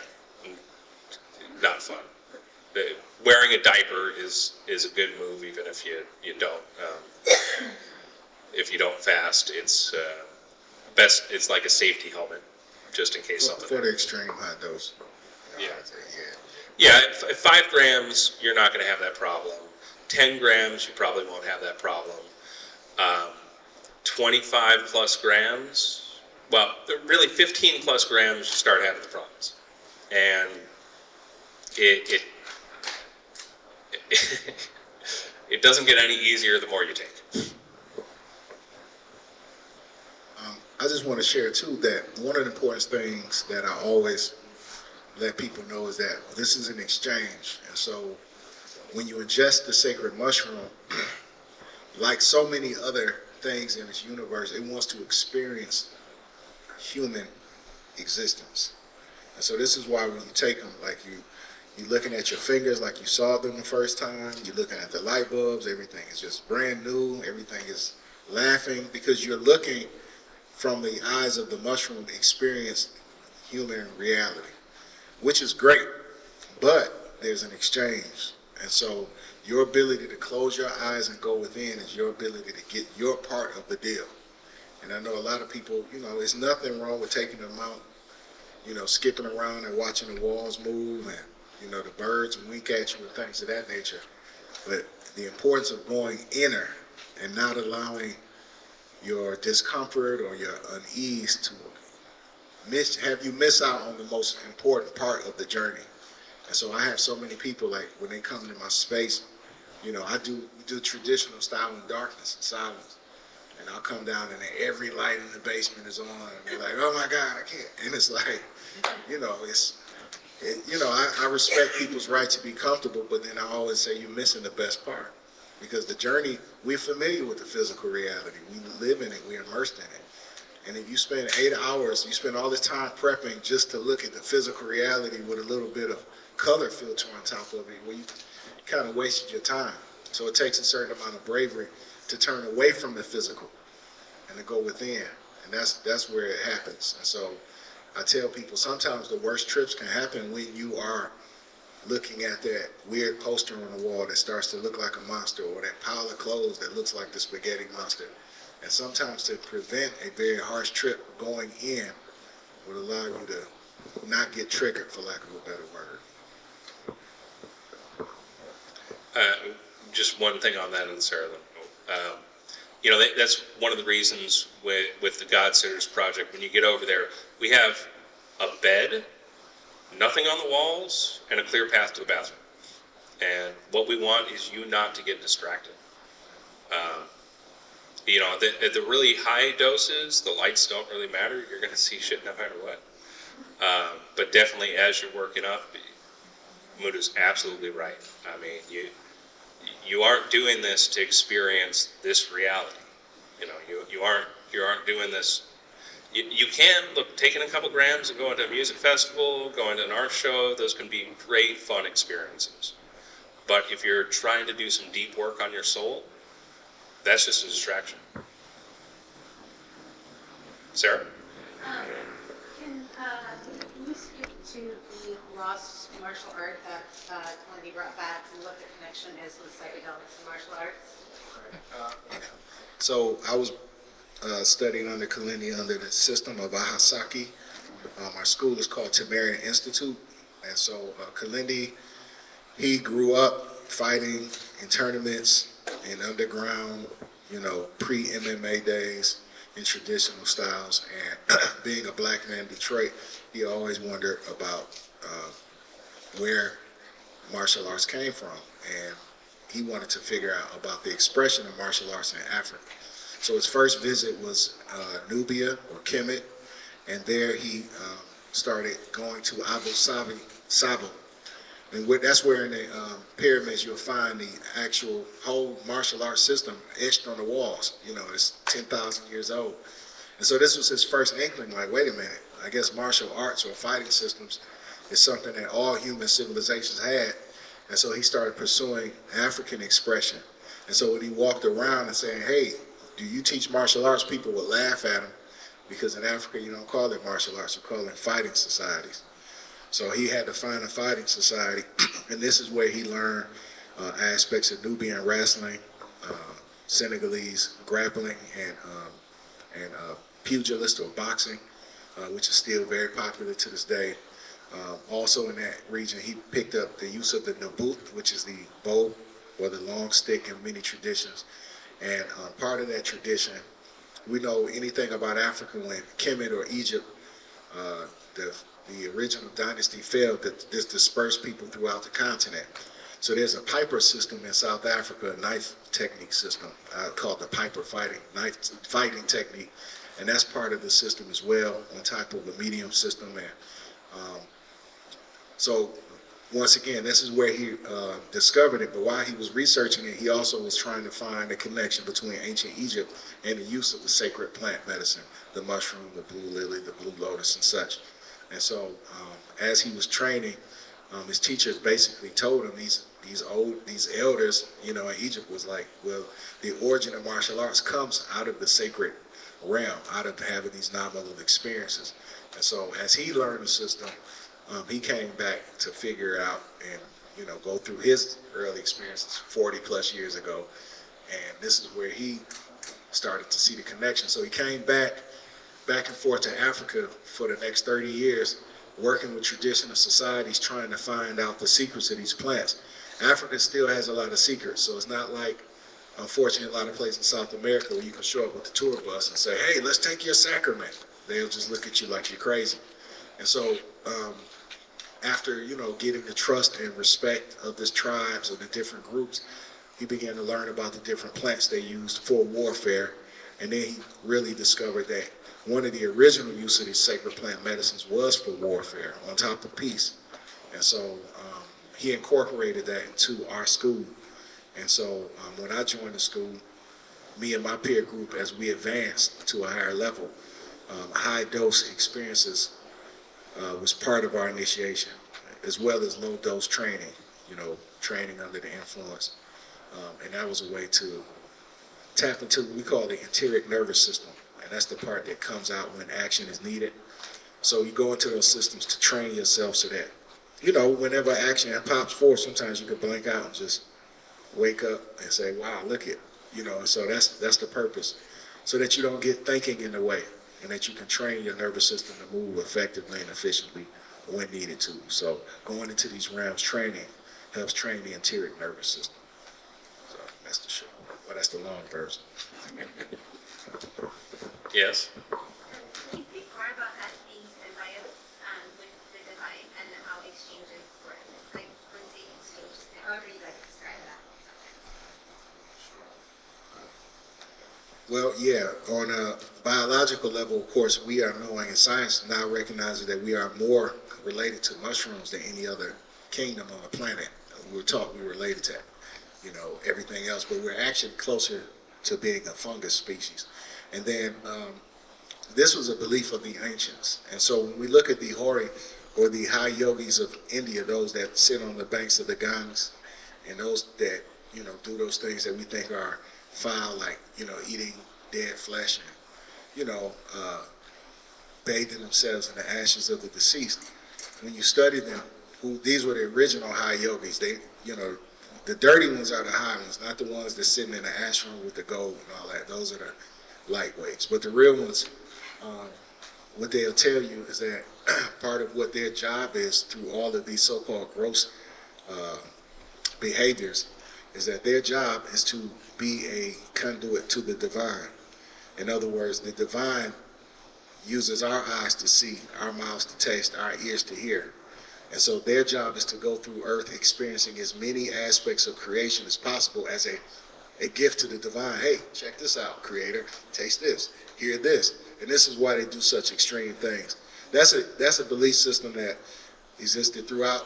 not fun. Wearing a diaper is a good move, even if you don't. If you don't fast, it's best. It's like a safety helmet, just in case something. For the extreme high dose. Yeah. Yeah, at 5 grams, you're not going to have that problem. 10 grams, you probably won't have that problem. 25 plus grams, well, really 15 plus grams, you start having the problems. And it doesn't get any easier the more you take. I just want to share too that one of the important things that I always let people know is that this is an exchange. And so when you ingest the sacred mushroom, like so many other things in this universe, it wants to experience human existence. And so this is why when you take them, like you're looking at your fingers like you saw them the first time, you're looking at the light bulbs, everything is just brand new, everything is laughing, because you're looking from the eyes of the mushroom to experience human reality, which is great, but there's an exchange. And so your ability to close your eyes and go within is your ability to get your part of the deal. And I know a lot of people, you know, there's nothing wrong with taking them out, you know, skipping around and watching the walls move and, you know, the birds wink at you and things of that nature. But the importance of going inner and not allowing your discomfort or your unease to have you miss out on the most important part of the journey. And so I have so many people, like when they come into my space, you know, we do traditional style in darkness and silence. And I'll come down and every light in the basement is on. And they're like, oh my God, I can't. And it's like, you know, I respect people's right to be comfortable, but then I always say you're missing the best part. Because the journey, we're familiar with the physical reality. We live in it, we're immersed in it. And if you spend 8 hours, you spend all this time prepping just to look at the physical reality with a little bit of color filter on top of it, well, you kind of wasted your time. So it takes a certain amount of bravery to turn away from the physical and to go within. And that's where it happens. And so I tell people sometimes the worst trips can happen when you are looking at that weird poster on the wall that starts to look like a monster, or that pile of clothes that looks like the spaghetti monster. And sometimes to prevent a very harsh trip going in would allow you to not get triggered, for lack of a better word. Just one thing on that, and Sarah. You know, that's one of the reasons with the God Sitters project. When you get over there, we have a bed, nothing on the walls, and a clear path to a bathroom. And what we want is you not to get distracted. You know, at the really high doses, the lights don't really matter. You're going to see shit no matter what. But definitely, as you're working up, Moudou's absolutely right. I mean, you aren't doing this to experience this reality. You know, you aren't doing this. You can look, taking a couple grams and going to a music festival, going to an art show. Those can be great, fun experiences. But if you're trying to do some deep work on your soul, that's just a distraction. Sarah? Can you speak to the lost martial art that Kilindi brought back and what the connection is with psychedelics and martial arts? So I was studying under Kilindi under the system of Ahasaki. Our school is called Tamarian Institute. And so Kilindi, he grew up fighting in tournaments, in underground, you know, pre-MMA days, in traditional styles. And being a black man in Detroit, he always wondered about where martial arts came from. And he wanted to figure out about the expression of martial arts in Africa. So his first visit was Nubia or Kemet, and there he started going to Abu Sabo. And that's where in the pyramids you'll find the actual whole martial arts system etched on the walls. You know, it's 10,000 years old. And so this was his first inkling, like, wait a minute, I guess martial arts or fighting systems is something that all human civilizations had. And so he started pursuing African expression. And so when he walked around and saying, hey, do you teach martial arts? People would laugh at him because in Africa you don't call it martial arts, you call it fighting societies. So he had to find a fighting society, and this is where he learned aspects of Nubian wrestling, Senegalese grappling, and pugilist or boxing, which is still very popular to this day. Also in that region, he picked up the use of the nabut, which is the bow or the long stick in many traditions. And part of that tradition, we know anything about Africa when Kemet or Egypt, the original dynasty failed, that this dispersed people throughout the continent. So there's a Piper system in South Africa, a knife technique system called the Piper knife fighting technique. And that's part of the system as well, on top of a medium system. And so once again, this is where he discovered it, but while he was researching it, he also was trying to find a connection between ancient Egypt and the use of the sacred plant medicine, the mushroom, the blue lily, the blue lotus, and such. And so as he was training, his teachers basically told him, these elders, you know, in Egypt was like, well, the origin of martial arts comes out of the sacred realm, out of having these nominal experiences. And so as he learned the system, he came back to figure out and, you know, go through his early experiences 40 plus years ago. And this is where he started to see the connection. So he came back and forth to Africa for the next 30 years, working with traditional societies, trying to find out the secrets of these plants. Africa still has a lot of secrets, so it's not like, unfortunately, a lot of places in South America where you can show up with the tour bus and say, hey, let's take your sacrament. They'll just look at you like you're crazy. And so after, you know, getting the trust and respect of the tribes of the different groups, he began to learn about the different plants they used for warfare. And then he really discovered that one of the original use of these sacred plant medicines was for warfare, on top of peace. And so he incorporated that into our school. And so when I joined the school, me and my peer group, as we advanced to a higher level, high dose experiences was part of our initiation, as well as low dose training, you know, training under the influence. And that was a way to tap into what we call the enteric nervous system. And that's the part that comes out when action is needed. So you go into those systems to train yourself so that whenever action pops forth, sometimes you can blank out and just wake up and say, wow, look at, and so that's the purpose. So that you don't get thinking in the way and that you can train your nervous system to move effectively and efficiently when needed to. So going into these realms, training helps train the interior nervous system. So that's the short, well, that's the long version. Yes? Can you speak more about us being symbiotes with the divine and how exchanges work? Like, when they exchange, how do you guys describe that? Well, yeah, on a biological level, of course, we are knowing, and science now recognizes that we are more related to mushrooms than any other kingdom on the planet. We were taught we were related to, everything else, but we're actually closer to being a fungus species. And then this was a belief of the ancients. And so when we look at the Hori, or the high yogis of India, those that sit on the banks of the Ganges, and those that, do those things that we think are foul, like, eating dead flesh and, bathing themselves in the ashes of the deceased. When you study them, these were the original high yogis. They, the dirty ones are the high ones, not the ones that sitting in the ashram with the gold and all that. Those are the lightweights. But the real ones, what they'll tell you is that part of what their job is through all of these so-called gross behaviors is that their job is to be a conduit to the divine. In other words, the divine uses our eyes to see, our mouths to taste, our ears to hear. And so their job is to go through earth experiencing as many aspects of creation as possible as a gift to the divine. Hey, check this out, creator. Taste this, hear this. And this is why they do such extreme things. That's a belief system that existed throughout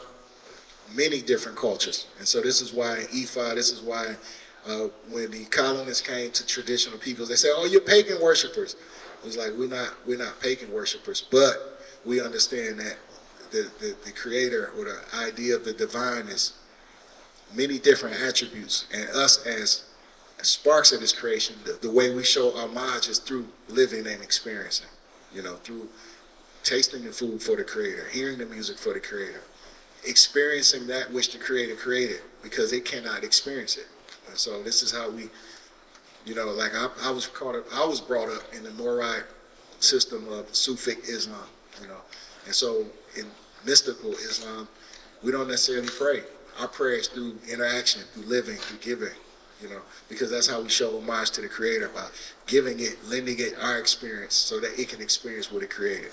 many different cultures. And so this is why in Ifa, this is why when the colonists came to traditional peoples, they said, oh, you're pagan worshipers. It was like, we're not pagan worshipers, but we understand that the creator or the idea of the divine is many different attributes. And us as sparks of this creation, the way we show homage is through living and experiencing, through tasting the food for the creator, hearing the music for the creator, experiencing that which the creator created, because they cannot experience it. And so this is how we, like I was brought up in the Morite system of Sufic Islam, and so in mystical Islam, we don't necessarily pray. Our prayer is through interaction, through living, through giving, because that's how we show homage to the creator, by giving it, lending it our experience so that it can experience what it created.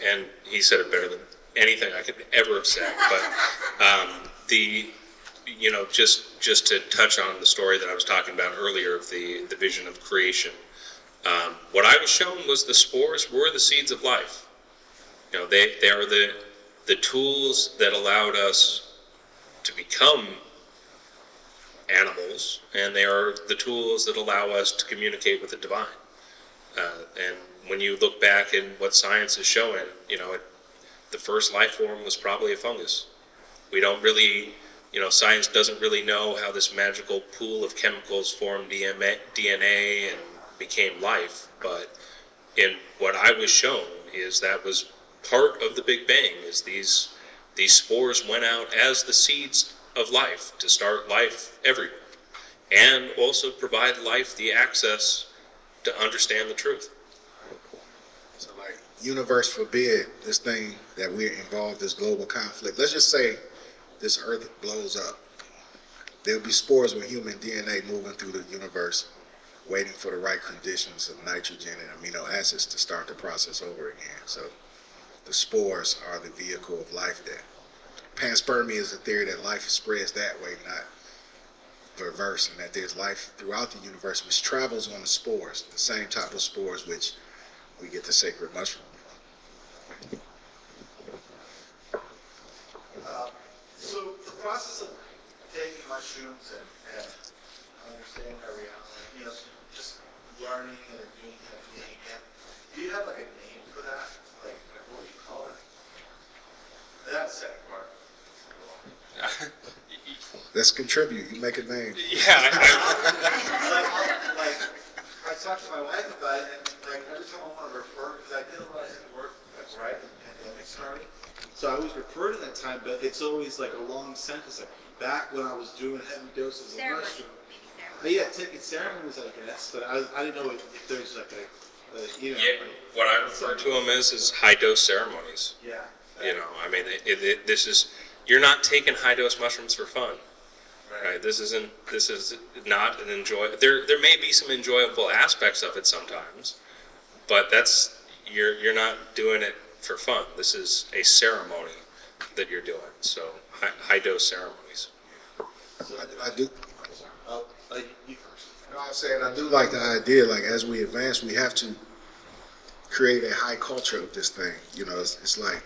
And he said it better than anything I could ever have said. But just to touch on the story that I was talking about earlier of the vision of creation, what I was shown was the spores were the seeds of life. They are the tools that allowed us to become animals, and they are the tools that allow us to communicate with the divine. And when you look back in what science is showing, the first life form was probably a fungus. We don't really, science doesn't really know how this magical pool of chemicals formed DNA and became life, but in what I was shown is that was part of the Big Bang, is these spores went out as the seeds of life to start life everywhere, and also provide life the access to understand the truth. So like, universe forbid this thing that we're involved, this global conflict. Let's just say this earth blows up. There'll be spores with human DNA moving through the universe, waiting for the right conditions of nitrogen and amino acids to start the process over again. So the spores are the vehicle of life there. Panspermia is the theory that life spreads that way, not reverse, and that there's life throughout the universe which travels on the spores, the same type of spores which we get the sacred mushroom. So the process of taking mushrooms and understanding our reality, just learning and doing it, do you have like a name for that? Like what do you call it? That second part. Let's contribute. You make a name. Yeah. Like I talked to my wife about it, and like every time I want to refer, because I did a lot of work, that's right, and pandemic started. So I always refer to that time, but it's always like a long sentence. Like back when I was doing heavy doses of Ceremony, mushroom. maybe ceremony. But yeah, taking ceremonies, I guess. But I didn't know if there's like you know. Yeah, what I refer to them as is high dose ceremonies. Yeah. You know, I mean, this is, you're not taking high dose mushrooms for fun. Right? This is not an there may be some enjoyable aspects of it sometimes, but you're not doing it for fun. This is a ceremony that you're doing. So high dose ceremonies. I do. You first. No, I'm saying I do like the idea. Like as we advance, we have to create a high culture of this thing. You know, it's like,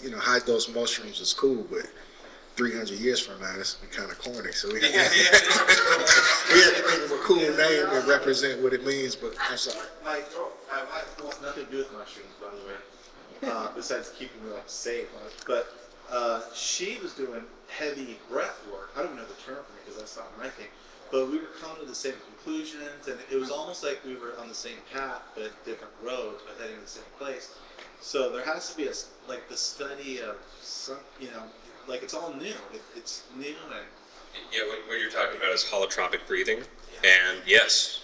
you know, high dose mushrooms is cool, but 300 years from now, it's kind of corny. So we have to think of a cool name that represent what it means. But I'm sorry. My wife wants nothing to do with mushrooms, by the way, besides keeping me safe. But she was doing heavy breath work. I don't know the term for it because that's not my thing. But we were coming to the same conclusions, and it was almost like we were on the same path, but different roads, but heading to the same place. So there has to be like the study of some, you know, like it's all new. It's new and. Yeah, what you're talking about is holotropic breathing, and yes,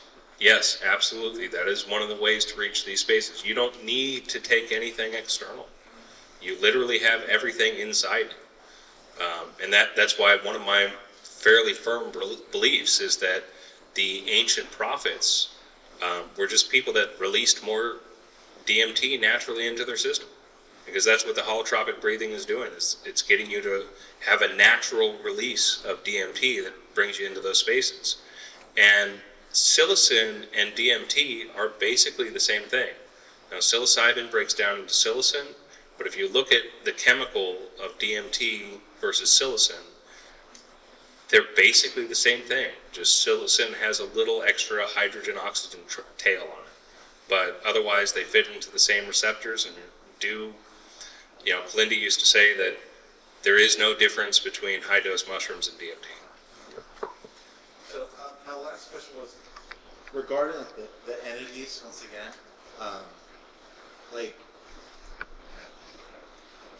absolutely, that is one of the ways to reach these spaces. You don't need to take anything external. You literally have everything inside, and that's why one of my fairly firm beliefs is that the ancient prophets were just people that released more DMT naturally into their system, because that's what the holotropic breathing is doing. It's getting you to have a natural release of DMT that brings you into those spaces. And psilocin and DMT are basically the same thing. Now, psilocybin breaks down into psilocin, but if you look at the chemical of DMT versus psilocin, they're basically the same thing. Just psilocin has a little extra hydrogen-oxygen tail on it. But otherwise, they fit into the same receptors and do, you know, Kilindi used to say that there is no difference between high-dose mushrooms and DMT. So my last question was regarding like, the entities once again. Like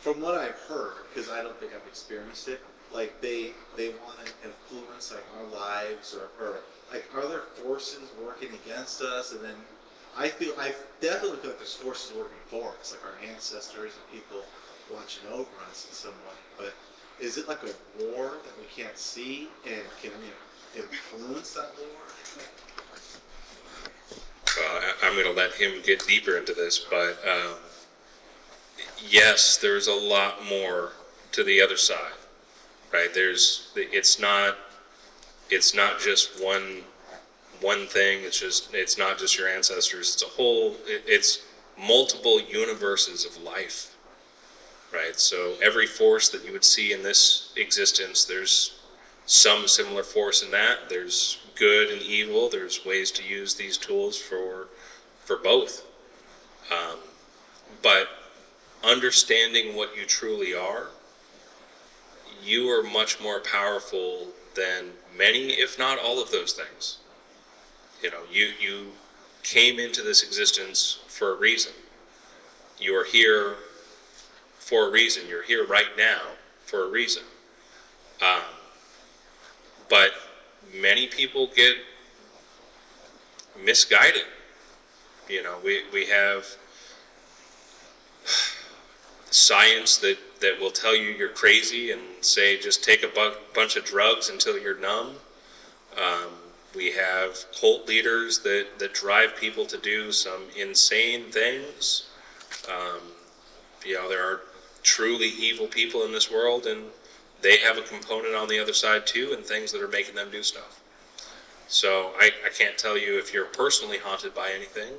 from what I've heard, because I don't think I've experienced it, like they want to influence like our lives or like are there forces working against us? And then I definitely feel like there's forces working for us, like our ancestors and people watching over us in some way. But is it like a war that we can't see, and can we influence that war? I'm going to let him get deeper into this, but yes, there's a lot more to the other side, right? It's not just one thing. It's not just your ancestors. It's multiple universes of life, right? So every force that you would see in this existence, there's some similar force in that. There's good and evil. There's ways to use these tools for both. But understanding what you truly are, you are much more powerful than many, if not all of those things. You know, you came into this existence for a reason. You are here for a reason. You're here right now for a reason. But many people get misguided. You know, we have science that will tell you you're crazy and say just take a bunch of drugs until you're numb. We have cult leaders that drive people to do some insane things. You know, there are truly evil people in this world, and they have a component on the other side too, and things that are making them do stuff. So I can't tell you if you're personally haunted by anything,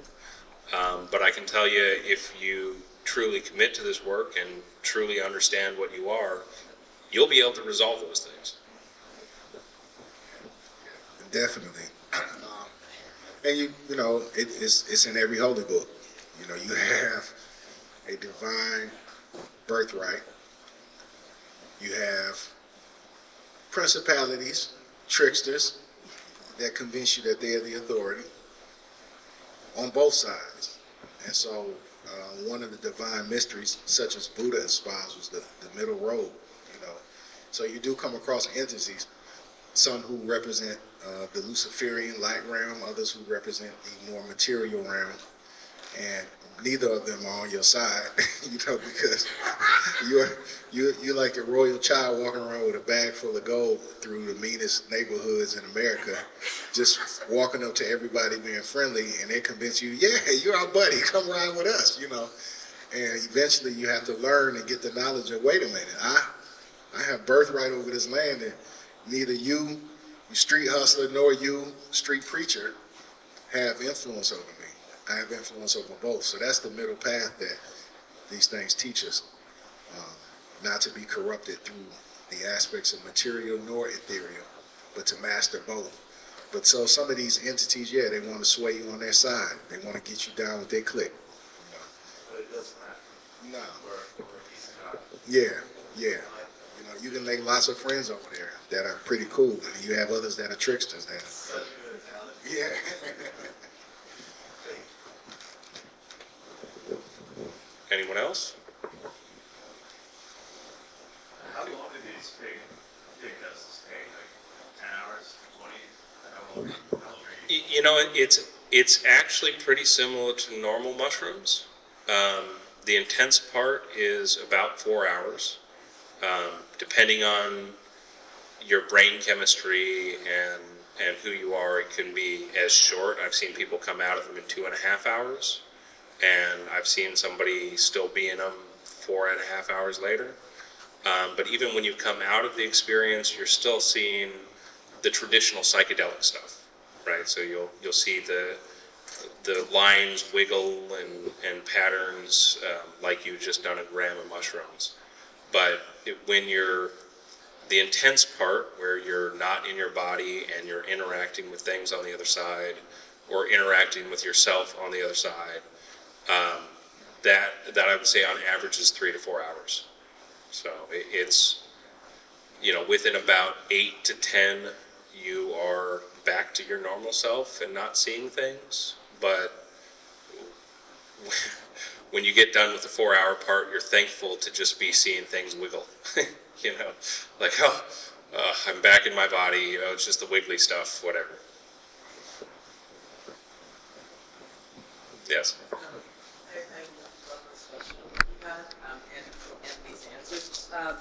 but I can tell you if you truly commit to this work and truly understand what you are, you'll be able to resolve those things. Definitely. And you know, it's in every holy book. You know, you have a divine birthright. You have principalities, tricksters that convince you that they are the authority on both sides. And so one of the divine mysteries, such as Buddha espoused, was the middle road, you know. So you do come across entities, some who represent the Luciferian light realm, others who represent the more material realm, and neither of them are on your side, you know, because you're like a royal child walking around with a bag full of gold through the meanest neighborhoods in America, just walking up to everybody being friendly, and they convince you, yeah, you're our buddy, come ride with us, you know. And eventually you have to learn and get the knowledge of, wait a minute, I have birthright over this land, and neither you street hustler, nor you street preacher have influence over me. I have influence over both. So that's the middle path that these things teach us, not to be corrupted through the aspects of material nor ethereal, but to master both. But so some of these entities, yeah, they want to sway you on their side. They want to get you down with their clique. You know? But it doesn't matter. No. We're a piece of God. Yeah, yeah. You know, you can make lots of friends over there that are pretty cool, and you have others that are tricksters. That Such a good analogy. yeah. Anyone else? How long do these pig tests take? Like 10 hours, 20? How long are you? You know, it's actually pretty similar to normal mushrooms. The intense part is about 4 hours, depending on your brain chemistry and who you are. It can be as short. I've seen people come out of them in 2.5 hours, and I've seen somebody still be in them 4.5 hours later. But even when you come out of the experience, you're still seeing the traditional psychedelic stuff, right? So you'll see the lines wiggle and patterns like you've just done a gram of mushrooms. But when you're the intense part, where you're not in your body and you're interacting with things on the other side, or interacting with yourself on the other side, that I would say on average is 3 to 4 hours. So it's, you know, within about 8 to 10, you are back to your normal self and not seeing things. But when you get done with the 4 hour part, you're thankful to just be seeing things wiggle. You know, like, I'm back in my body, it's just the wiggly stuff, whatever. Yes? I love this question you had, and these answers. I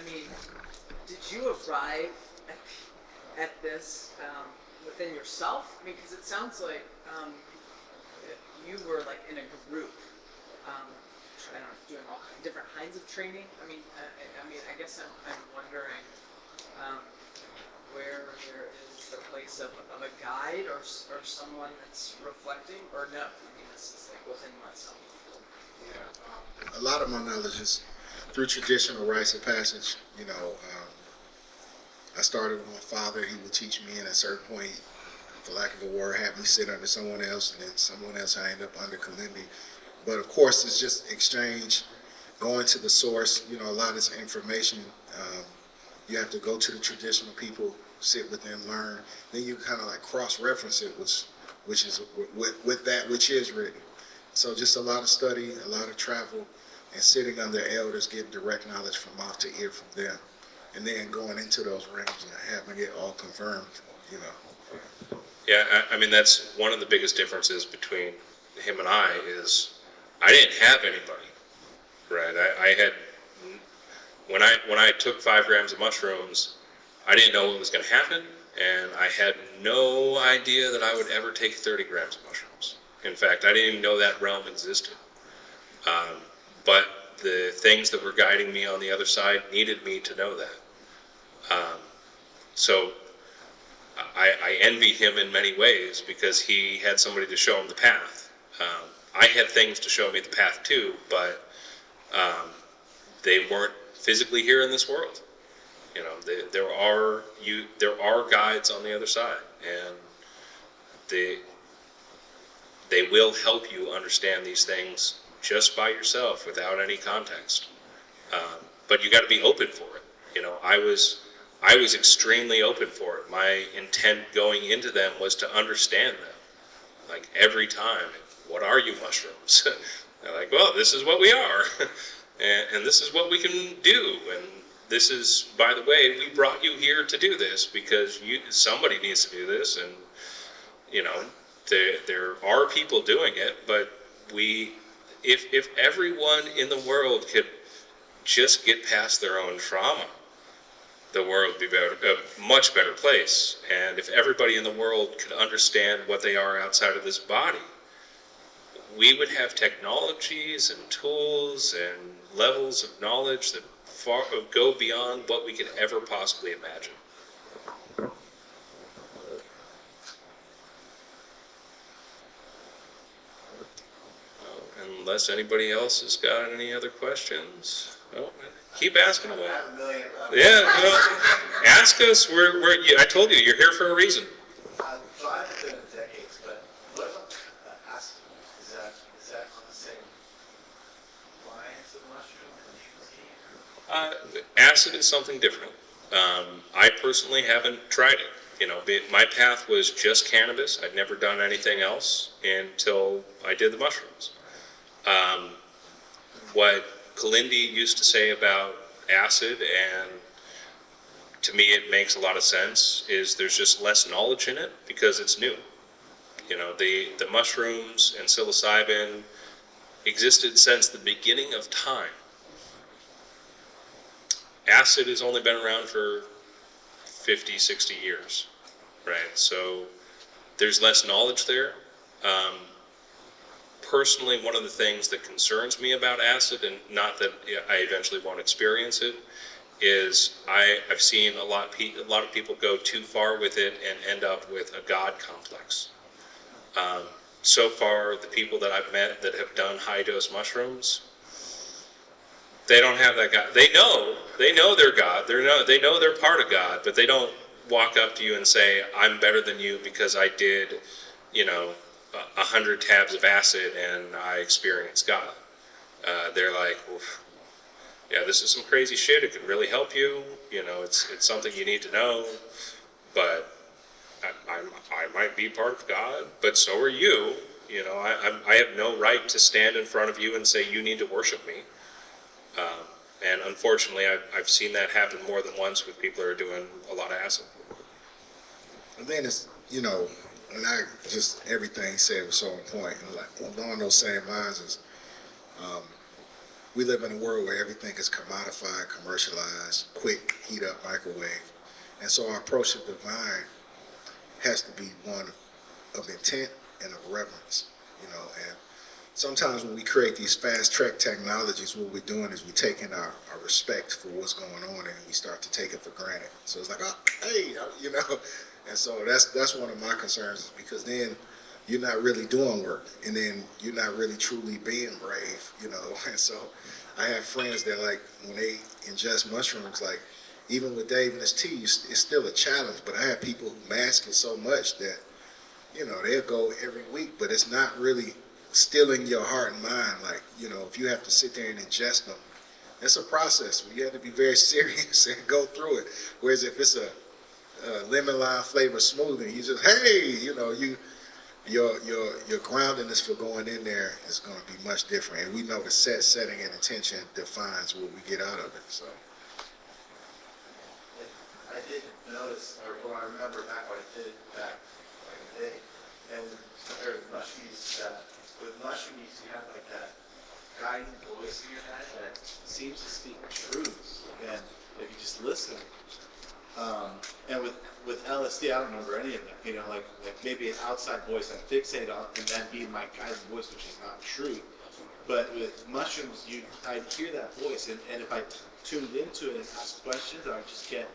mean, did you arrive at this within yourself? I mean, because it sounds like you were like in a group, I don't know, doing all different kinds of training. I mean, I guess I'm wondering where there is the place of a guide or someone that's reflecting, or no? I mean, this is like within myself. Yeah. A lot of my knowledge is through traditional rites of passage. You know, I started with my father. He would teach me, and at a certain point, for lack of a word, have me sit under someone else, and then someone else I end up under Kilindi. But of course, it's just exchange, going to the source. You know, a lot of this information, you have to go to the traditional people, sit with them, learn. Then you kind of like cross-reference it, which is with that which is written. So just a lot of study, a lot of travel, and sitting under elders, getting direct knowledge from mouth to ear from them, and then going into those realms and having it all confirmed, you know. Yeah, I mean, that's one of the biggest differences between him and I is I didn't have anybody, right? I had, when I took 5 grams of mushrooms, I didn't know what was going to happen, and I had no idea that I would ever take 30 grams of mushrooms. In fact, I didn't even know that realm existed. But the things that were guiding me on the other side needed me to know that. So I envy him in many ways because he had somebody to show him the path. I had things to show me the path too, but they weren't physically here in this world. You know, there are guides on the other side, and they will help you understand these things just by yourself without any context. But you got to be open for it. You know, I was extremely open for it. My intent going into them was to understand them. Like every time, what are you mushrooms? They're like, well, this is what we are, and this is what we can do, and this is, by the way, we brought you here to do this because somebody needs to do this, and you know, there are people doing it, but if everyone in the world could just get past their own trauma, the world would be a much better place. And if everybody in the world could understand what they are outside of this body, we would have technologies and tools and levels of knowledge that go beyond what we could ever possibly imagine. Unless anybody else has got any other questions. Oh, keep asking away. Yeah, well, ask us. I told you, you're here for a reason. So I haven't been in decades, but what about acid? Is that on the same lines of mushroom? Acid is something different. I personally haven't tried it. You know, my path was just cannabis. I'd never done anything else until I did the mushrooms. What Kilindi used to say about acid, and to me it makes a lot of sense, is there's just less knowledge in it because it's new. You know, the mushrooms and psilocybin existed since the beginning of time. Acid has only been around for 50, 60 years, right? So there's less knowledge there. Personally, one of the things that concerns me about acid, and not that I eventually won't experience it, is I've seen a lot of people go too far with it and end up with a God complex. So far, the people that I've met that have done high dose mushrooms, they don't have that God. They know they're God. They know they're part of God, but they don't walk up to you and say, "I'm better than you because I did, 100 tabs of acid and I experienced God." They're like, "Oof, yeah, this is some crazy shit. It could really help you. It's something you need to know, but I might be part of God, but so are you. I have no right to stand in front of you and say you need to worship me." And unfortunately, I've seen that happen more than once with people who are doing a lot of acid. And then it's, and everything he said was so on point. And like along those same lines is, we live in a world where everything is commodified, commercialized, quick, heat up, microwave. And so our approach to divine has to be one of intent and of reverence, and sometimes when we create these fast track technologies, what we're doing is we're taking our respect for what's going on and we start to take it for granted. So it's like, oh, hey, and so that's one of my concerns, is because then you're not really doing work, and then you're not really truly being brave, And so I have friends that, like, when they ingest mushrooms, like, even with Dave and his tea, it's still a challenge, but I have people who mask it so much that, they'll go every week, but it's not really stilling your heart and mind. Like, if you have to sit there and ingest them, it's a process where you have to be very serious and go through it. Whereas if it's a lemon lime flavor smoothie, you just, hey, your groundedness for going in there is going to be much different. And we know the setting, and intention defines what we get out of it. So I did notice, or I remember back what I did back in the day, and compared to mushrooms, with mushrooms you have like that guiding voice in your head that seems to speak truth, and if you just listen. And with LSD, I don't remember any of that. Like maybe an outside voice I fixate on, and then be my guiding voice, which is not true. But with mushrooms, I'd hear that voice, and if I tuned into it and asked questions, I would just get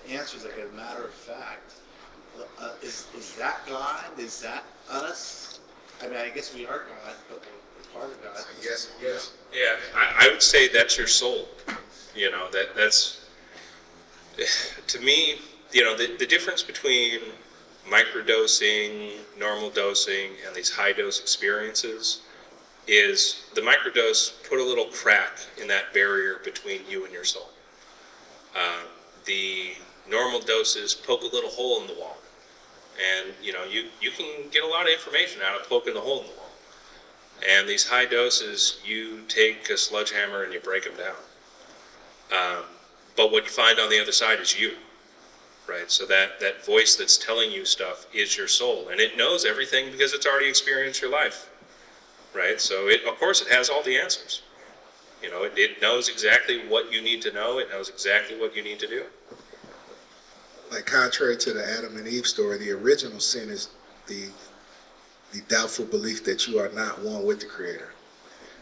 answers like a matter of fact. Is that God? Is that us? I mean, I guess we are God, but we're part of God. yes. Yeah, I would say that's your soul. That's, to me, the difference between microdosing, normal dosing, and these high dose experiences is the microdose put a little crack in that barrier between you and your soul. The normal doses poke a little hole in the wall. And, you can get a lot of information out of poking the hole in the wall. And these high doses, you take a sledgehammer and you break them down. But what you find on the other side is you, right? So that voice that's telling you stuff is your soul, and it knows everything because it's already experienced your life, right? So of course it has all the answers. You know, it knows exactly what you need to know. It knows exactly what you need to do. Like contrary to the Adam and Eve story, the original sin is the doubtful belief that you are not one with the Creator.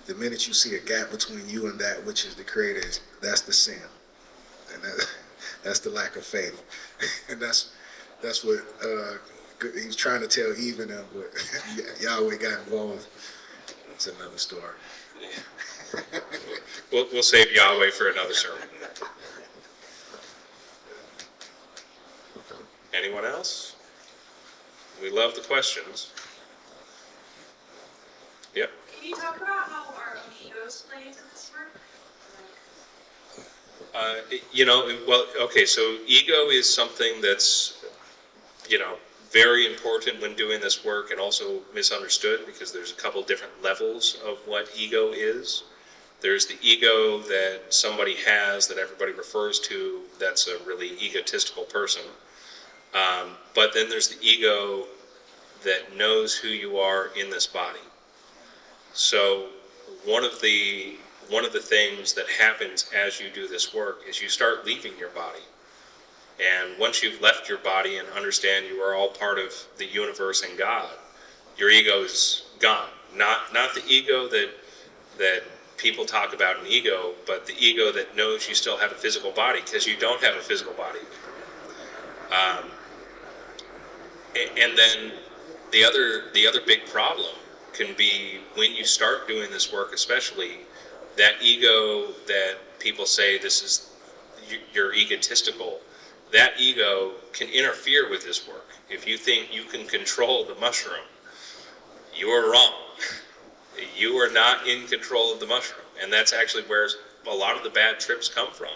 The minute you see a gap between you and that which is the Creator, that's the sin, and that's the lack of faith. And that's what he was trying to tell Eve and them, but Yahweh got involved. It's another story. We'll save Yahweh for another sermon. Anyone else? We love the questions. Yep. Can you talk about how our own egos play into this work? Okay, so ego is something that's, very important when doing this work, and also misunderstood because there's a couple different levels of what ego is. There's the ego that somebody has that everybody refers to, that's a really egotistical person. But then there's the ego that knows who you are in this body. So one of the things that happens as you do this work is you start leaving your body. And once you've left your body and understand you are all part of the universe and God, your ego is gone. Not the ego that people talk about in ego, but the ego that knows you still have a physical body, because you don't have a physical body. And then the other big problem can be when you start doing this work, especially that ego that people say you're egotistical. That ego can interfere with this work. If you think you can control the mushroom, you are wrong. You are not in control of the mushroom. And that's actually where a lot of the bad trips come from,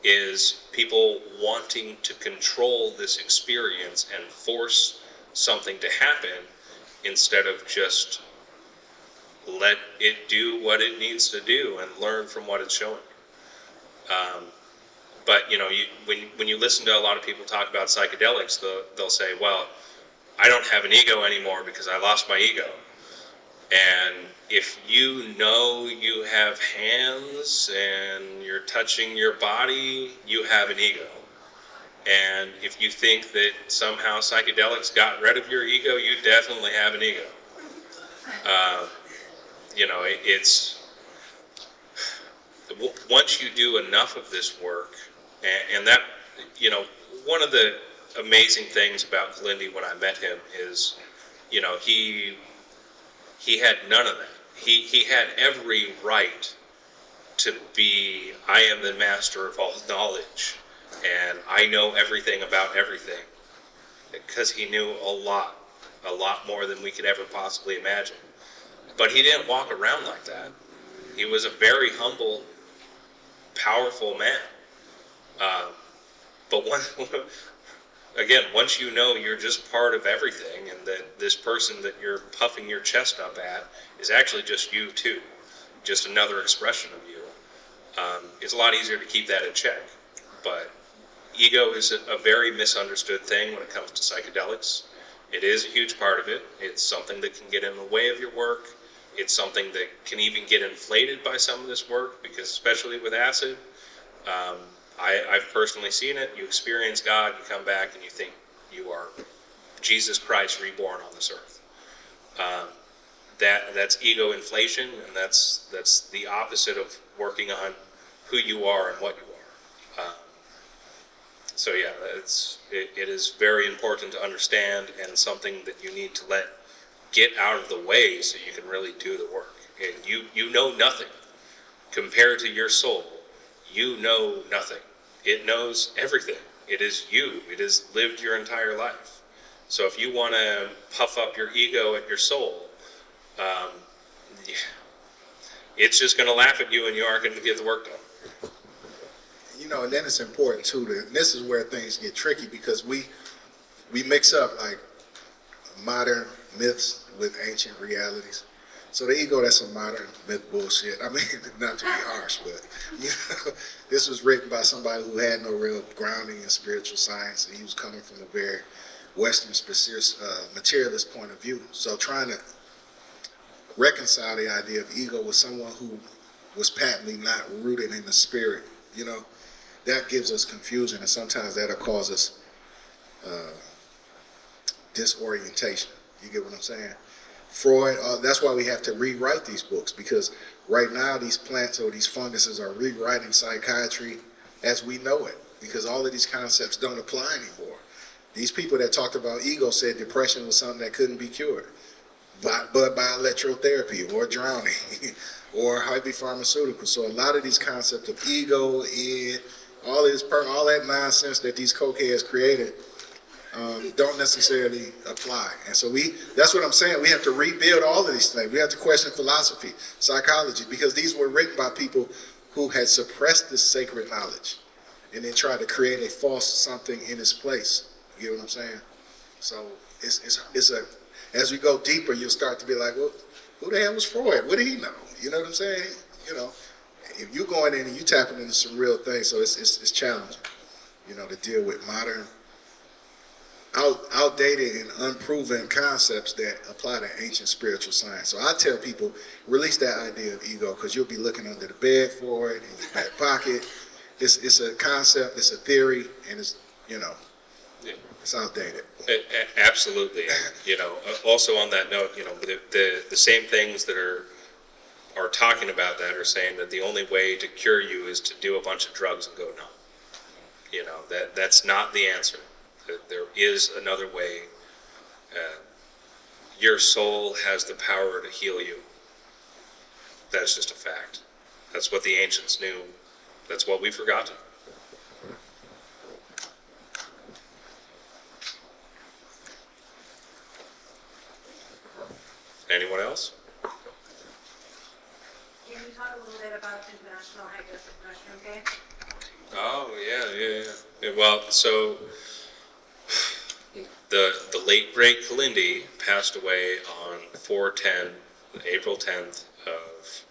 is people wanting to control this experience and force something to happen instead of just let it do what it needs to do and learn from what it's showing. But when you listen to a lot of people talk about psychedelics, they'll say, well, I don't have an ego anymore because I lost my ego. And if you know you have hands and you're touching your body, you have an ego. And if you think that somehow psychedelics got rid of your ego, you definitely have an ego. It's once you do enough of this work, and that, one of the amazing things about Kilindi when I met him is, he had none of that. He had every right to be, I am the master of all knowledge, and I know everything about everything, because he knew a lot more than we could ever possibly imagine. But he didn't walk around like that. He was a very humble, powerful man. But once you know you're just part of everything, and that this person that you're puffing your chest up at is actually just you too, just another expression of you, it's a lot easier to keep that in check. But ego is a very misunderstood thing when it comes to psychedelics. It is a huge part of it. It's something that can get in the way of your work. It's something that can even get inflated by some of this work, because especially with acid, I've personally seen it. You experience God, you come back, and you think you are Jesus Christ reborn on this earth. That's ego inflation, and that's the opposite of working on who you are and what you are. So yeah, it is very important to understand, and something that you need to let get out of the way so you can really do the work. And you know nothing compared to your soul. You know nothing. It knows everything. It is you. It has lived your entire life. So if you want to puff up your ego at your soul, it's just going to laugh at you, and you aren't going to get the work done. And then it's important too, and this is where things get tricky, because we mix up like modern myths with ancient realities. So the ego, that's some modern myth bullshit. I mean, not to be harsh, but you know, this was written by somebody who had no real grounding in spiritual science, and he was coming from a very Western materialist point of view. So trying to reconcile the idea of ego with someone who was patently not rooted in the spirit, you know, that gives us confusion, and sometimes that'll cause us disorientation. You get what I'm saying? Freud, that's why we have to rewrite these books, because right now these plants or these funguses are rewriting psychiatry as we know it, because all of these concepts don't apply anymore. These people that talked about ego said depression was something that couldn't be cured, but by electrotherapy or drowning or heavy pharmaceuticals. So a lot of these concepts of ego, all that nonsense that these cokeheads created don't necessarily apply. And so that's what I'm saying. We have to rebuild all of these things. We have to question philosophy, psychology, because these were written by people who had suppressed this sacred knowledge and then tried to create a false something in its place. You get what I'm saying? So as we go deeper, you'll start to be like, well, who the hell was Freud? What did he know? You know what I'm saying? You know, if you're going in and you tapping into some real things, so it's challenging, you know, to deal with modern, outdated and unproven concepts that apply to ancient spiritual science. So I tell people, release that idea of ego, because you'll be looking under the bed for it, in your back pocket. It's a concept, it's a theory, and it's, you know, it's outdated. Absolutely. You know, also on that note, you know, the same things that are talking about that are saying that the only way to cure you is to do a bunch of drugs and go numb. You know, that's not the answer. There is another way. Your soul has the power to heal you. That's just a fact. That's what the ancients knew. That's what we've forgotten. Anyone else? Can you talk a little bit about International High-Dosage Mushroom Day? Oh, yeah. Well, so the late great Kilindi passed away on April 10th of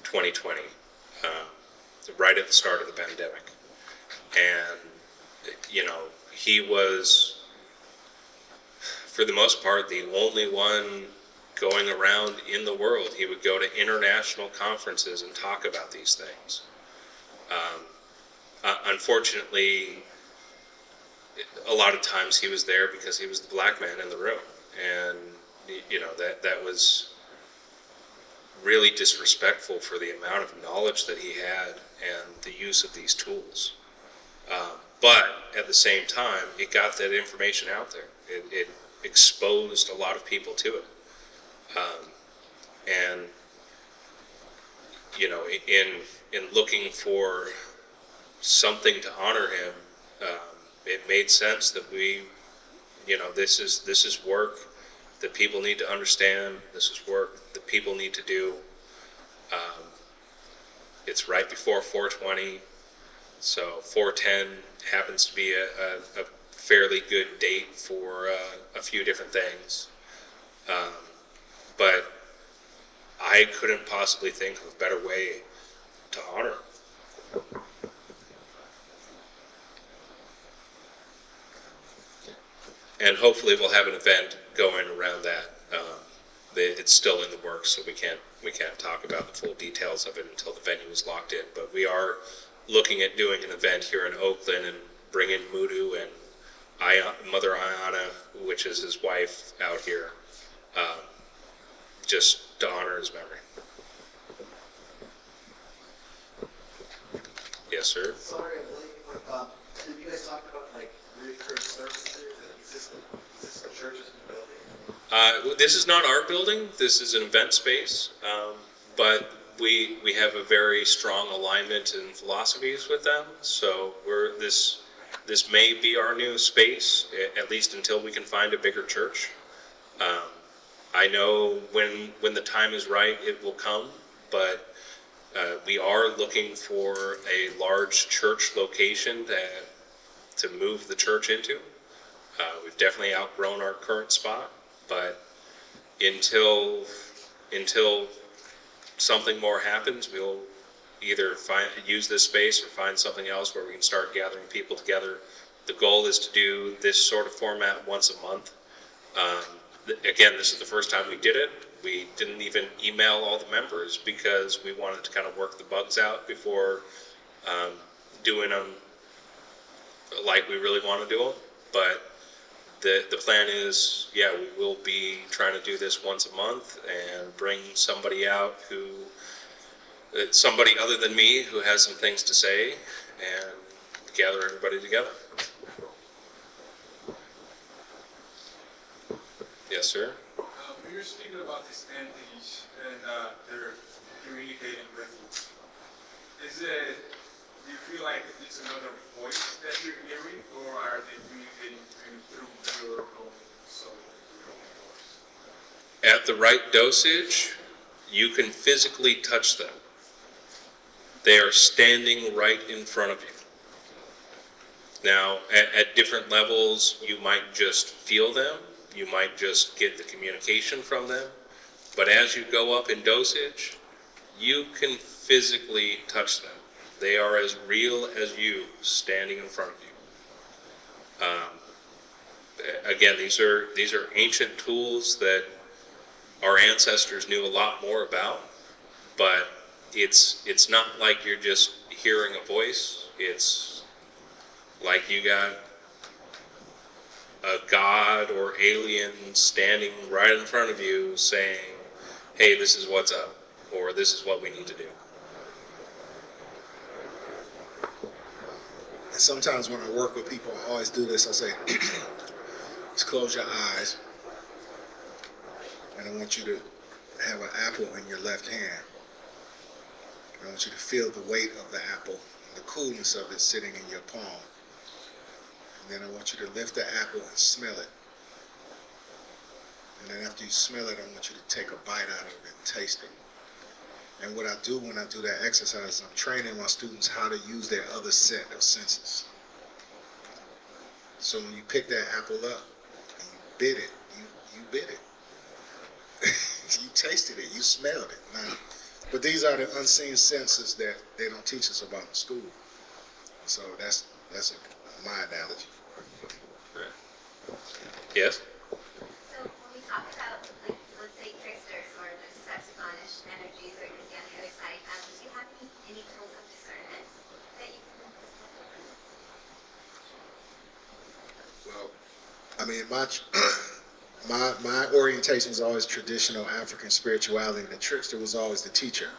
2020, right at the start of the pandemic. And, you know, he was, for the most part, the only one going around in the world. He would go to international conferences and talk about these things. Unfortunately, a lot of times he was there because he was the black man in the room, and you know that was really disrespectful for the amount of knowledge that he had and the use of these tools. But at the same time, it got that information out there. It exposed a lot of people to it. And you know, in looking for something to honor him, it made sense that we, you know, this is work that people need to understand. This is work that people need to do. It's right before 420, so 410 happens to be a fairly good date for a few different things. But I couldn't possibly think of a better way to honor him. And hopefully we'll have an event going around that. It's still in the works, so we can't talk about the full details of it until the venue is locked in. But we are looking at doing an event here in Oakland and bringing Moudou and Mother Ayana, which is his wife, out here, just to honor his memory. Yes, sir. Sorry, have you guys talked about like recurring services that exist in churches and buildings? This is not our building. This is an event space, but we have a very strong alignment in philosophies with them. So this may be our new space, at least until we can find a bigger church. I know when the time is right, it will come, but we are looking for a large church location to move the church into. We've definitely outgrown our current spot, but until until something more happens, we'll either use this space or find something else where we can start gathering people together. The goal is to do this sort of format once a month. Again, this is the first time we did it. We didn't even email all the members because we wanted to kind of work the bugs out before doing them like we really want to do them. But the plan is, yeah, we will be trying to do this once a month and bring somebody out somebody other than me who has some things to say, and gather everybody together. Yes, sir? When you're speaking about these entities and they're communicating with you, do you feel like it's another voice that you're hearing, or are they communicating through your own soul? At the right dosage, you can physically touch them. They are standing right in front of you. Now, at different levels, you might just feel them. You might just get the communication from them. But as you go up in dosage, you can physically touch them. They are as real as you standing in front of you. Again, these are ancient tools that our ancestors knew a lot more about, but it's not like you're just hearing a voice. It's like you got a god or alien standing right in front of you saying, hey, this is what's up, or this is what we need to do. And sometimes when I work with people, I always do this. I say, just close your eyes, and I want you to have an apple in your left hand. I want you to feel the weight of the apple, the coolness of it sitting in your palm. And then I want you to lift the apple and smell it. And then after you smell it, I want you to take a bite out of it and taste it. And what I do when I do that exercise is I'm training my students how to use their other set of senses. So when you pick that apple up and you bit it, you bit it. You tasted it, you smelled it. Now, but these are the unseen senses that they don't teach us about in school. So that's my analogy for it. Yes? So when we talk about, like, let's say tricksters or the Decepticonish energies that are going to be on the other side, do you have any tools of discernment that you can Well, I mean, my orientation is always traditional African spirituality, and the trickster was always the teacher.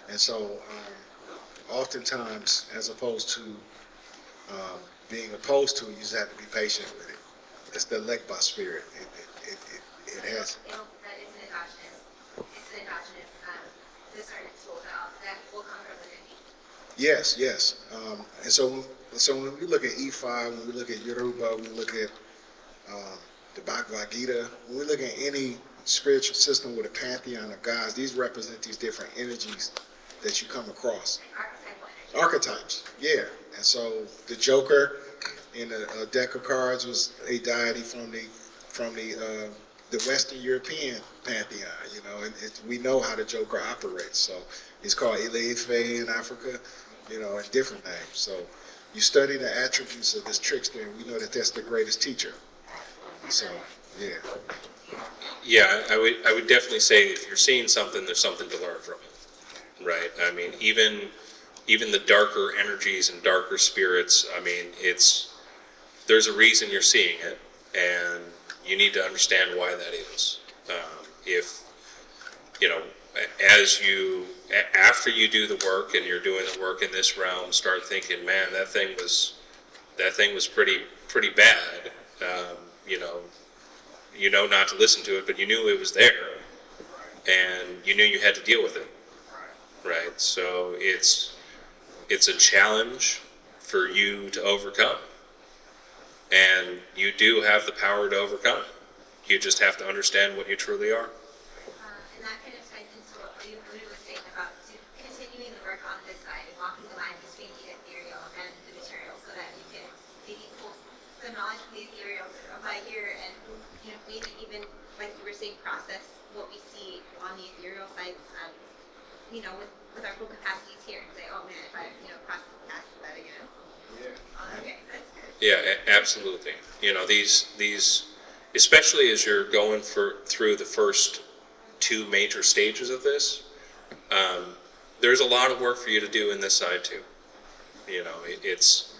And so, oftentimes, as opposed to being opposed to it, you just have to be patient with it. It's the Lekba spirit. It has. That is an endogenous discernment tool that will come from within you. Yes, yes. And so when we look at Ifa, when we look at Yoruba, when we look at the Bhagavad Gita, when we look at any spiritual system with a pantheon of gods, these represent these different energies that you come across. Archetypes, yeah. And so the Joker in a deck of cards was a deity from the Western European pantheon, you know, and we know how the Joker operates. So it's called Ileife in Africa, you know, and different names. So you study the attributes of this trickster, and we know that that's the greatest teacher. So, yeah. Yeah, I would definitely say if you're seeing something, there's something to learn from it, right? I mean, even the darker energies and darker spirits, I mean, there's a reason you're seeing it, and you need to understand why that is. If, you know, after you do the work and you're doing the work in this realm, start thinking, man, that thing was pretty bad. You know not to listen to it, but you knew it was there, and you knew you had to deal with it, right? So it's a challenge for you to overcome, and you do have the power to overcome it. You just have to understand what you truly are. And that kind of ties into what you were saying about continuing the work on this side and walking the line between the ethereal and the material, so that you can maybe pull the knowledge from the ethereal by here, and maybe even, like you were saying, process what we see on the ethereal sites, you know, with our full capacities here and say, oh man, if I, you know, process past that again. Yeah. Okay, that's good. Yeah, absolutely. You know, these, especially as you're going through the first two major stages of this, there's a lot of work for you to do in this side too. You know, it's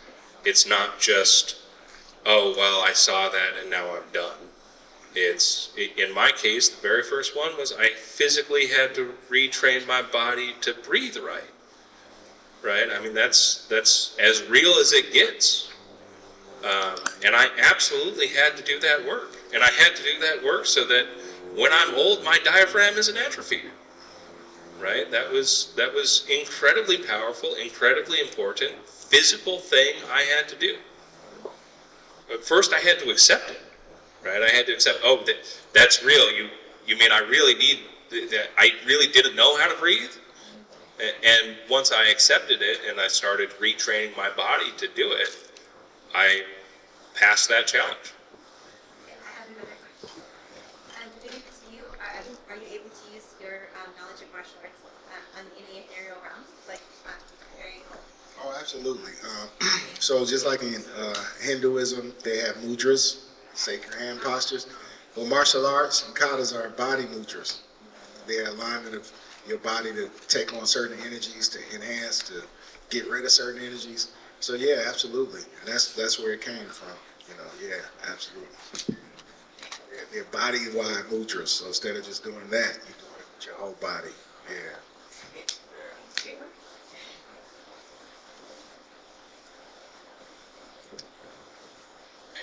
not just, oh, well, I saw that and now I'm done. In my case, the very first one was I physically had to retrain my body to breathe right. Right? I mean, that's as real as it gets. And I absolutely had to do that work. And I had to do that work so that when I'm old, my diaphragm isn't atrophied. Right? That was incredibly powerful, incredibly important, physical thing I had to do. But first I had to accept it. Right? I had to accept, oh, that's real. You mean I really need that? I really didn't know how to breathe? And once I accepted it and I started retraining my body to do it, I passed that challenge. I have another question. Do you, are you able to use your knowledge of martial arts in the ethereal realms? Like, very... Oh, absolutely. So just like in Hinduism, they have mudras, sacred hand postures. Well, martial arts and katas are body mudras. They're alignment of your body to take on certain energies, to enhance, to get rid of certain energies. So yeah, absolutely. And that's where it came from. You know, yeah, absolutely. They're body-wide mudras. So instead of just doing that, you do it with your whole body. Yeah.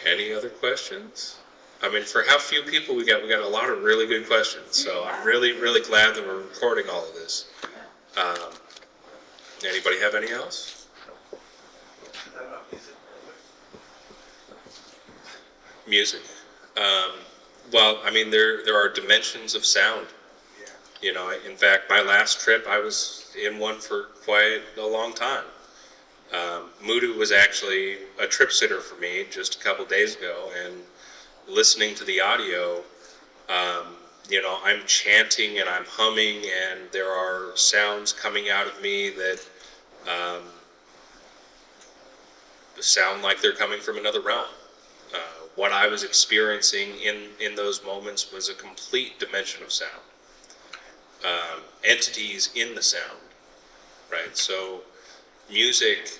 Any other questions? I mean, for how few people we got a lot of really good questions. So I'm really, really glad that we're recording all of this. Anybody have any else? Music. Well, I mean, there are dimensions of sound. You know, in fact, my last trip, I was in one for quite a long time. Moudou was actually a trip sitter for me just a couple days ago, and listening to the audio, you know, I'm chanting and I'm humming, and there are sounds coming out of me that sound like they're coming from another realm. What I was experiencing in those moments was a complete dimension of sound. Entities in the sound, right? So music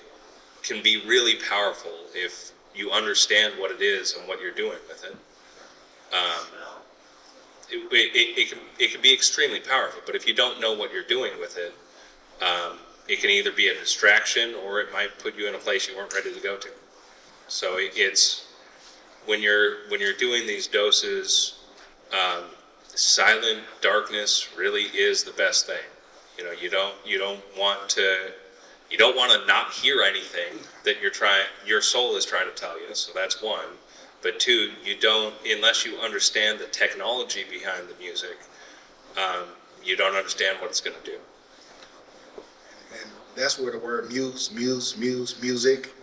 can be really powerful if you understand what it is and what you're doing with it. It can be extremely powerful, but if you don't know what you're doing with it, it can either be a distraction or it might put you in a place you weren't ready to go to. So it's when you're doing these doses, silent darkness really is the best thing. You know, you don't want to not hear anything that your soul is trying to tell you. So that's one. But two, you don't, unless you understand the technology behind the music, you don't understand what it's going to do. And that's where the word music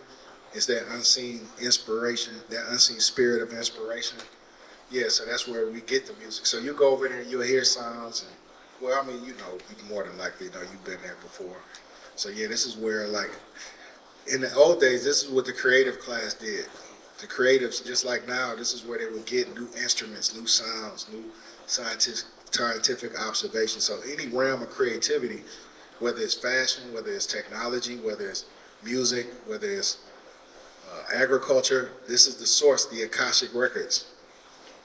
is, that unseen inspiration, that unseen spirit of inspiration. Yeah, so that's where we get the music. So you go over there and you'll hear sounds. And, well, I mean, you know, you more than likely know you've been there before. So yeah, this is where, like, in the old days, this is what the creative class did. The creatives, just like now, this is where they would get new instruments, new sounds, new scientific observations. So any realm of creativity, whether it's fashion, whether it's technology, whether it's music, whether it's agriculture, this is the source, the Akashic records,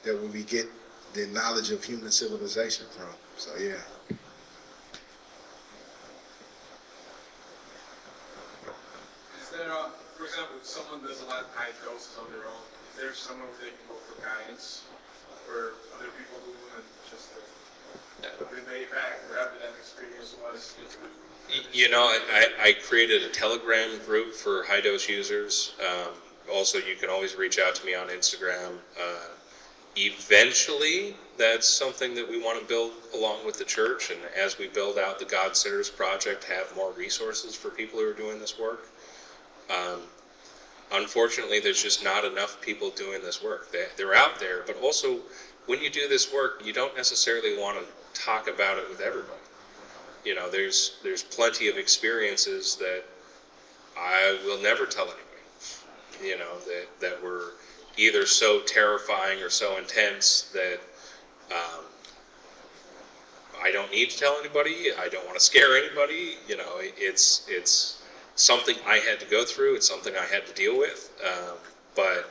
that we get the knowledge of human civilization from. So yeah. Is there, for example, if someone does a lot of high doses on their own, is there someone where they can go for guidance, or other people who want just relay back wherever that experience was? You know, I created a Telegram group for high dose users. Also, you can always reach out to me on Instagram. Eventually, that's something that we want to build along with the church, and as we build out the God Sitters Project, have more resources for people who are doing this work. Unfortunately, there's just not enough people doing this work. They're out there, but also when you do this work, you don't necessarily want to talk about it with everybody. You know, there's plenty of experiences that I will never tell anybody. You know, that were either so terrifying or so intense that I don't need to tell anybody. I don't want to scare anybody. You know, it's something I had to go through. It's something I had to deal with. But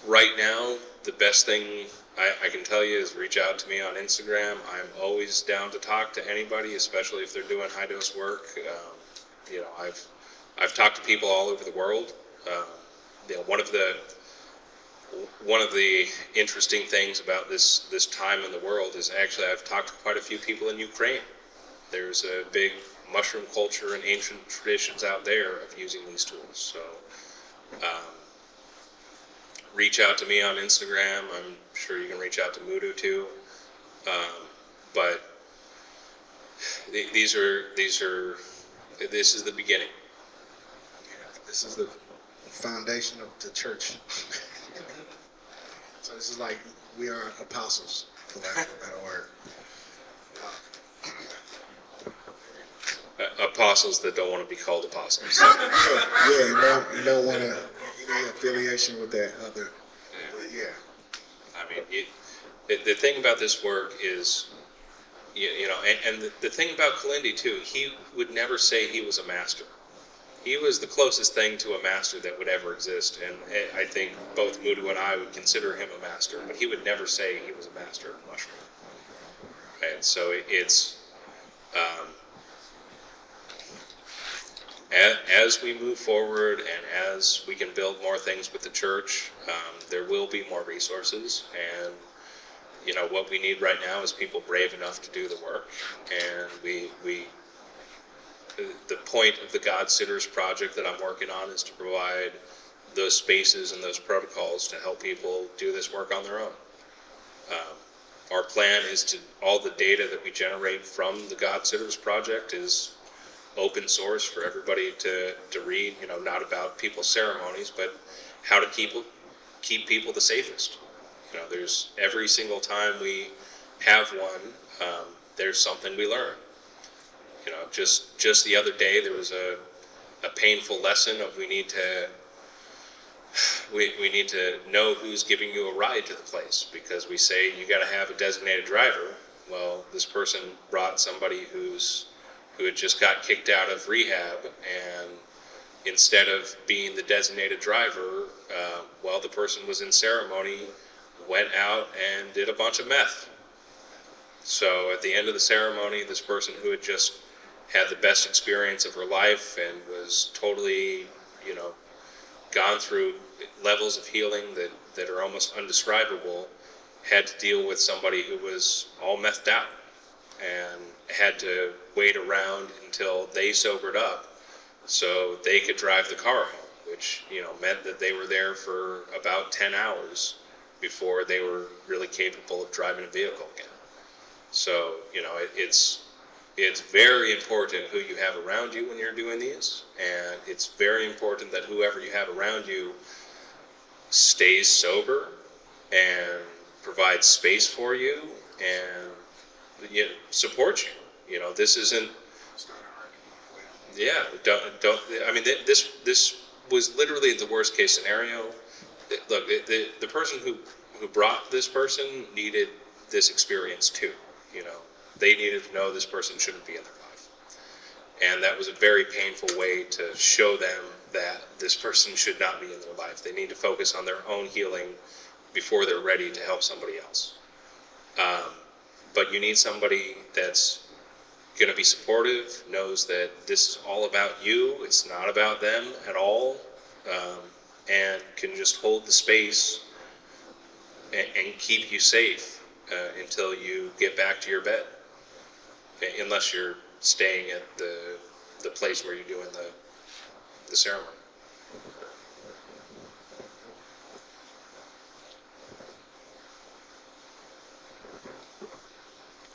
right now, the best thing I can tell you is reach out to me on Instagram. I'm always down to talk to anybody, especially if they're doing high dose work. You know, I've talked to people all over the world. You know, one of the interesting things about this time in the world is actually I've talked to quite a few people in Ukraine. There's a big mushroom culture and ancient traditions out there of using these tools. So reach out to me on Instagram. I'm sure you can reach out to Moudou too. But this is the beginning. This is the foundation of the church. So this is like we are apostles, for lack of a better word. Apostles that don't want to be called apostles. Yeah, you don't want to any affiliation with that other. Yeah. I mean, the thing about this work is, you know, and the thing about Kilindi too, he would never say he was a master. He was the closest thing to a master that would ever exist, and I think both Moudou and I would consider him a master, but he would never say he was a master of mushroom. And so it's as we move forward and as we can build more things with the church, there will be more resources. And you know what we need right now is people brave enough to do the work. And the point of the God Sitters project that I'm working on is to provide those spaces and those protocols to help people do this work on their own. Our plan is to all the data that we generate from the God Sitters project is open source for everybody to read, you know, not about people's ceremonies, but how to keep people the safest. You know, there's every single time we have one, there's something we learn. You know, just the other day there was a painful lesson of we need to know who's giving you a ride to the place, because we say you got to have a designated driver. Well, this person brought somebody who had just got kicked out of rehab, and instead of being the designated driver, while the person was in ceremony, went out and did a bunch of meth. So at the end of the ceremony, this person who had just had the best experience of her life and was totally, you know, gone through levels of healing that are almost undescribable, had to deal with somebody who was all methed out and had to wait around until they sobered up so they could drive the car home, which, you know, meant that they were there for about 10 hours before they were really capable of driving a vehicle again. So, you know, it's very important who you have around you when you're doing these, and it's very important that whoever you have around you stays sober and provides space for you and, you know, supports you. You know, this isn't. Yeah, don't. I mean, this was literally the worst case scenario. Look, the person who brought this person needed this experience too. You know, they needed to know this person shouldn't be in their life, and that was a very painful way to show them that this person should not be in their life. They need to focus on their own healing before they're ready to help somebody else. But you need somebody that's going to be supportive, knows that this is all about you, it's not about them at all, and can just hold the space and keep you safe until you get back to your bed, unless you're staying at the place where you're doing the ceremony.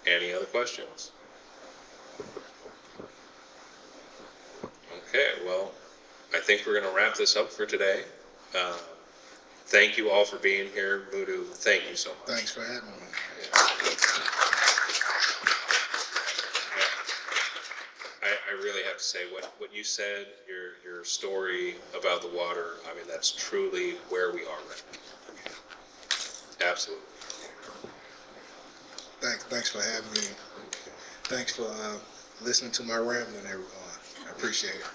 Any other questions? Okay, well, I think we're going to wrap this up for today. Thank you all for being here. Moudou, Thank you so much. Thanks for having me. I really have to say, what you said, your story about the water, I mean, that's truly where we are right now. Absolutely. Thanks for having me. Thanks for listening to my rambling, everyone. I appreciate it.